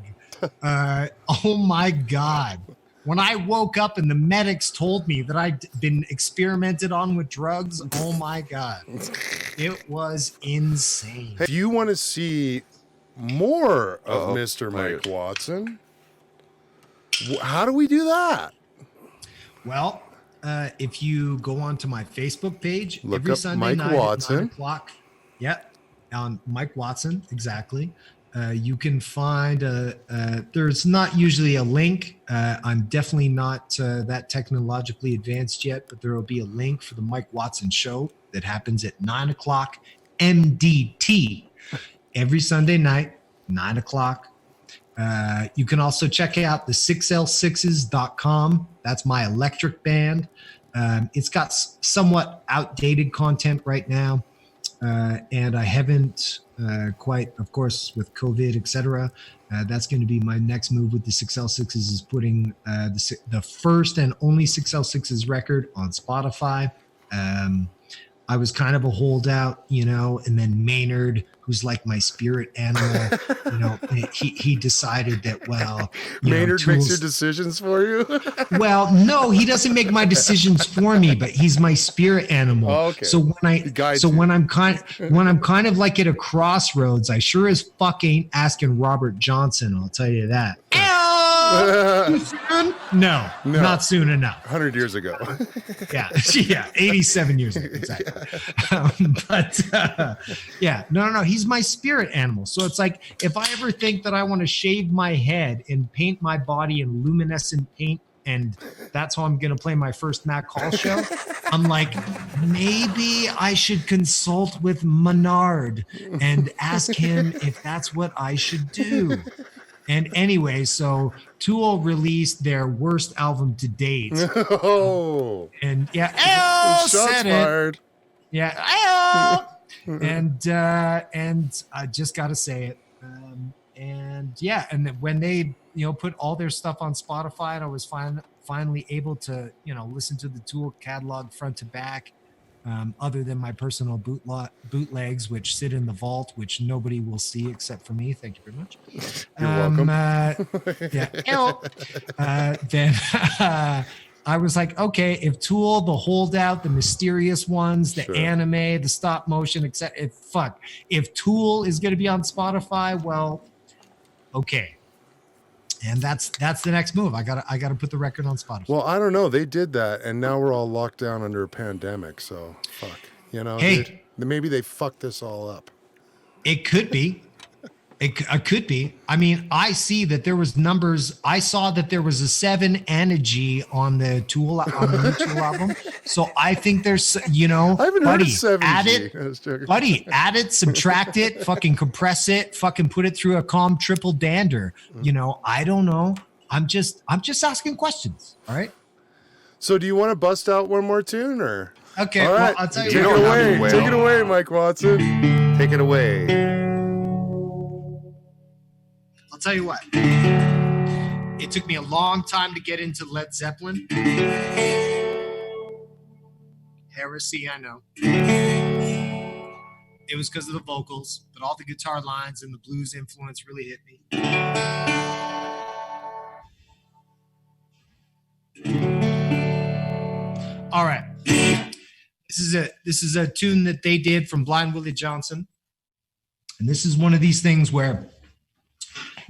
Speaker 11: Oh my God. When I woke up and the medics told me that I'd been experimented on with drugs, oh my God. It was insane.
Speaker 4: If you want to see more of Mr. Mike Watson, how do we do that?
Speaker 11: Well, if you go onto my Facebook page
Speaker 4: Look
Speaker 11: every
Speaker 4: up
Speaker 11: Sunday
Speaker 4: Mike
Speaker 11: night
Speaker 4: Watson.
Speaker 11: at 9 o'clock. Yep. on Mike Watson, exactly. You can find there's not usually a link. I'm definitely not that technologically advanced yet, but there will be a link for the Mike Watson show that happens at 9 o'clock MDT every Sunday night, 9 o'clock. You can also check out the 6l6s.com. That's my electric band. It's got somewhat outdated content right now. And I haven't quite, of course, with COVID, etc. That's going to be my next move with the 6L6s is putting the first and only 6L6s record on Spotify. I was kind of a holdout, and then Maynard, who's like my spirit animal, he decided that,
Speaker 4: Maynard makes your decisions for you?
Speaker 11: Well, no, he doesn't make my decisions for me, but he's my spirit animal.
Speaker 4: Oh, okay.
Speaker 11: So when I'm kind of like at a crossroads, I sure as fuck ain't asking Robert Johnson, I'll tell you that. Too soon? No, not soon enough.
Speaker 4: 100 years ago.
Speaker 11: Yeah, 87 years ago, exactly. No, he's my spirit animal. So it's like, if I ever think that I want to shave my head and paint my body in luminescent paint, and that's how I'm going to play my first Mac Hall show, I'm like, maybe I should consult with Menard and ask him if that's what I should do. And anyway, so Tool released their worst album to date.
Speaker 4: Oh.
Speaker 11: And
Speaker 4: Shots
Speaker 11: said
Speaker 4: fired.
Speaker 11: it. Yeah. And I just got to say it. And then when they, put all their stuff on Spotify, and I was finally able to, listen to the Tool catalog front to back. Other than my personal bootlegs, which sit in the vault, which nobody will see except for me. Thank you very much.
Speaker 4: You're welcome.
Speaker 11: Then I was like, okay, if Tool, the Holdout, the Mysterious Ones, the anime, the stop motion, etc. If Tool is going to be on Spotify, well, okay. And that's the next move. I gotta put the record on Spotify.
Speaker 4: Well, I don't know. They did that, and now we're all locked down under a pandemic. So fuck.
Speaker 11: Hey,
Speaker 4: maybe they fucked this all up.
Speaker 11: It could be. It could be. I mean, I see that there was numbers. I saw that there was a 7 and a G on the new Tool album. So I think there's,
Speaker 4: I haven't heard of 7G.
Speaker 11: Add it, buddy, add it, subtract it, fucking compress it, fucking put it through a calm triple dander. I don't know. I'm just asking questions. All right.
Speaker 4: So do you want to bust out one more tune or?
Speaker 11: Okay.
Speaker 4: All right.
Speaker 11: Well, I'll tell you.
Speaker 4: Take it away, Mike Watson.
Speaker 5: Take it away.
Speaker 11: I'll tell you what. It took me a long time to get into Led Zeppelin. Heresy, I know. It was because of the vocals, but all the guitar lines and the blues influence really hit me. All right. This is a tune that they did from Blind Willie Johnson. And this is one of these things where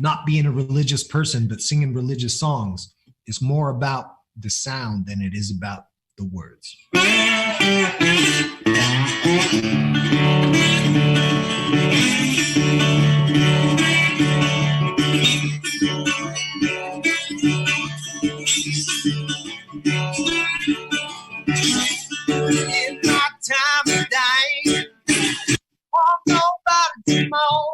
Speaker 11: not being a religious person, but singing religious songs is more about the sound than it is about the words.
Speaker 12: In my time of dying, want nobody to moan.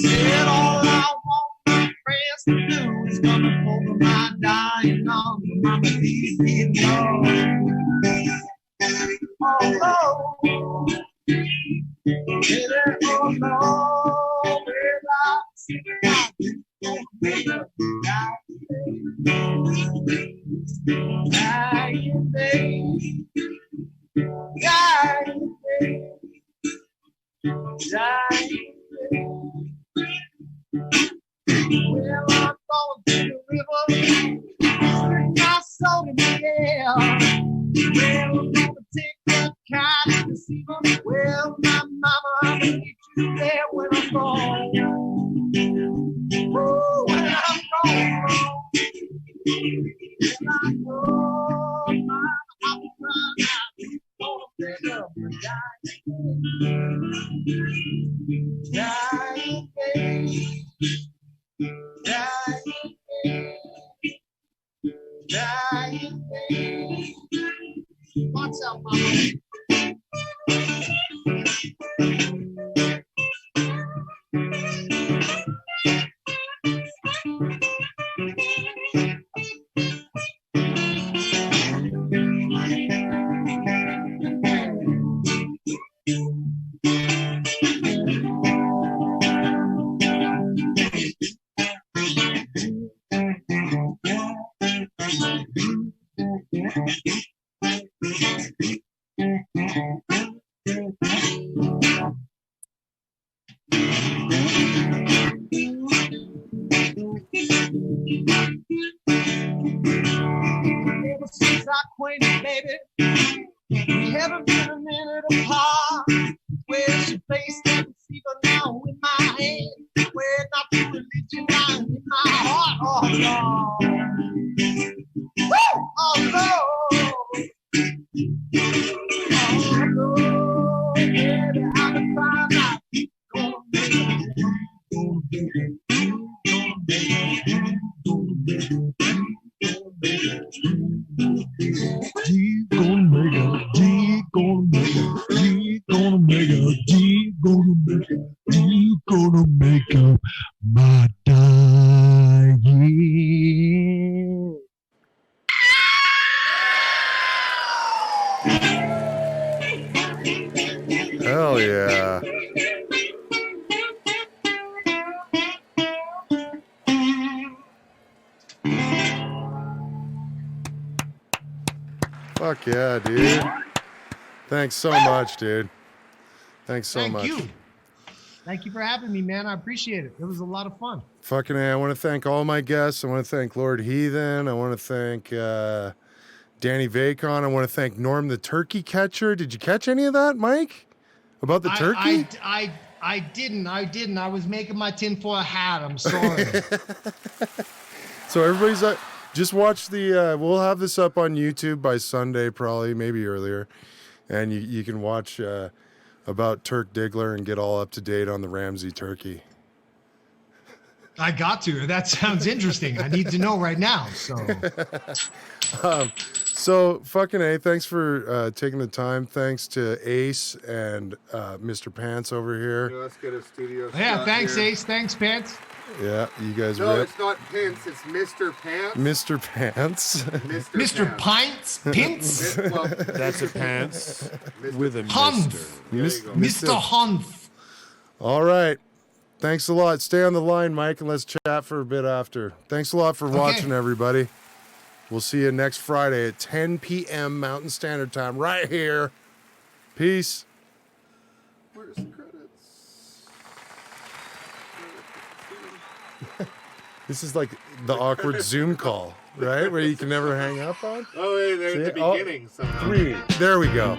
Speaker 12: Said all I want my friends to do is come over my dying arms. Mama, please leave me alone. Oh, baby, oh no, without dying day. Well, I'm going to the river, drink my soul in the air. Well, I'm gonna take that kind of receiver. Well, my mama, I'm gonna meet you there when I'm gone. Oh, when I'm gone. When I go, I'll be crying out. Gonna pick up my Watch out, mama. Ever since I acquainted, baby, we haven't been a minute apart. Where's your face? Can't see but now in my hand. Where not the religion now in my heart. Oh Lord, woo! Oh Lord, oh Lord, baby, I've been trying out. Gonna make it, gonna make it, gonna make it, gonna make it. G gonna make it, G gonna make it, G gonna make it, G gonna make it, G gonna make up my dying.
Speaker 4: Hell yeah. Fuck yeah, dude. Thanks so much, dude. Thanks so much.
Speaker 11: Thank you. Thank you for having me, man. I appreciate it. It was a lot of fun.
Speaker 4: Fucking A, I want to thank all my guests. I want to thank Lord Heathen. I want to thank Danny VACON. I want to thank Norm the Turkey Catcher. Did you catch any of that, Mike? About the turkey?
Speaker 11: I didn't. I was making my tinfoil hat. I'm sorry.
Speaker 4: So everybody's just watch the. We'll have this up on YouTube by Sunday, probably, maybe earlier, and you can watch about Turk Diggler and get all up to date on the Ramsey turkey.
Speaker 11: I got to. That sounds interesting. I need to know right now.
Speaker 4: So fucking A, thanks for taking the time. Thanks to Ace and Mr. Pants over here.
Speaker 5: Yeah, let's get a studio.
Speaker 11: Yeah, thanks,
Speaker 5: here.
Speaker 11: Ace. Thanks, Pants.
Speaker 4: Yeah, you guys
Speaker 5: No,
Speaker 4: rip.
Speaker 5: it's not Pence. It's Mr. Pants.
Speaker 4: Mr. Pants.
Speaker 11: Mr. Pints? Pints?
Speaker 6: That's a pants with a
Speaker 11: Humph. Mr. Humph.
Speaker 4: All right. Thanks a lot. Stay on the line, Mike, and let's chat for a bit after. Thanks a lot for watching, everybody. We'll see you next Friday at 10 p.m. Mountain Standard Time right here. Peace.
Speaker 5: Where's the credits?
Speaker 4: This is like the awkward Zoom call, right? Where you can never hang up on.
Speaker 5: Oh, wait, they're at the beginning somehow.
Speaker 4: 3. There we go.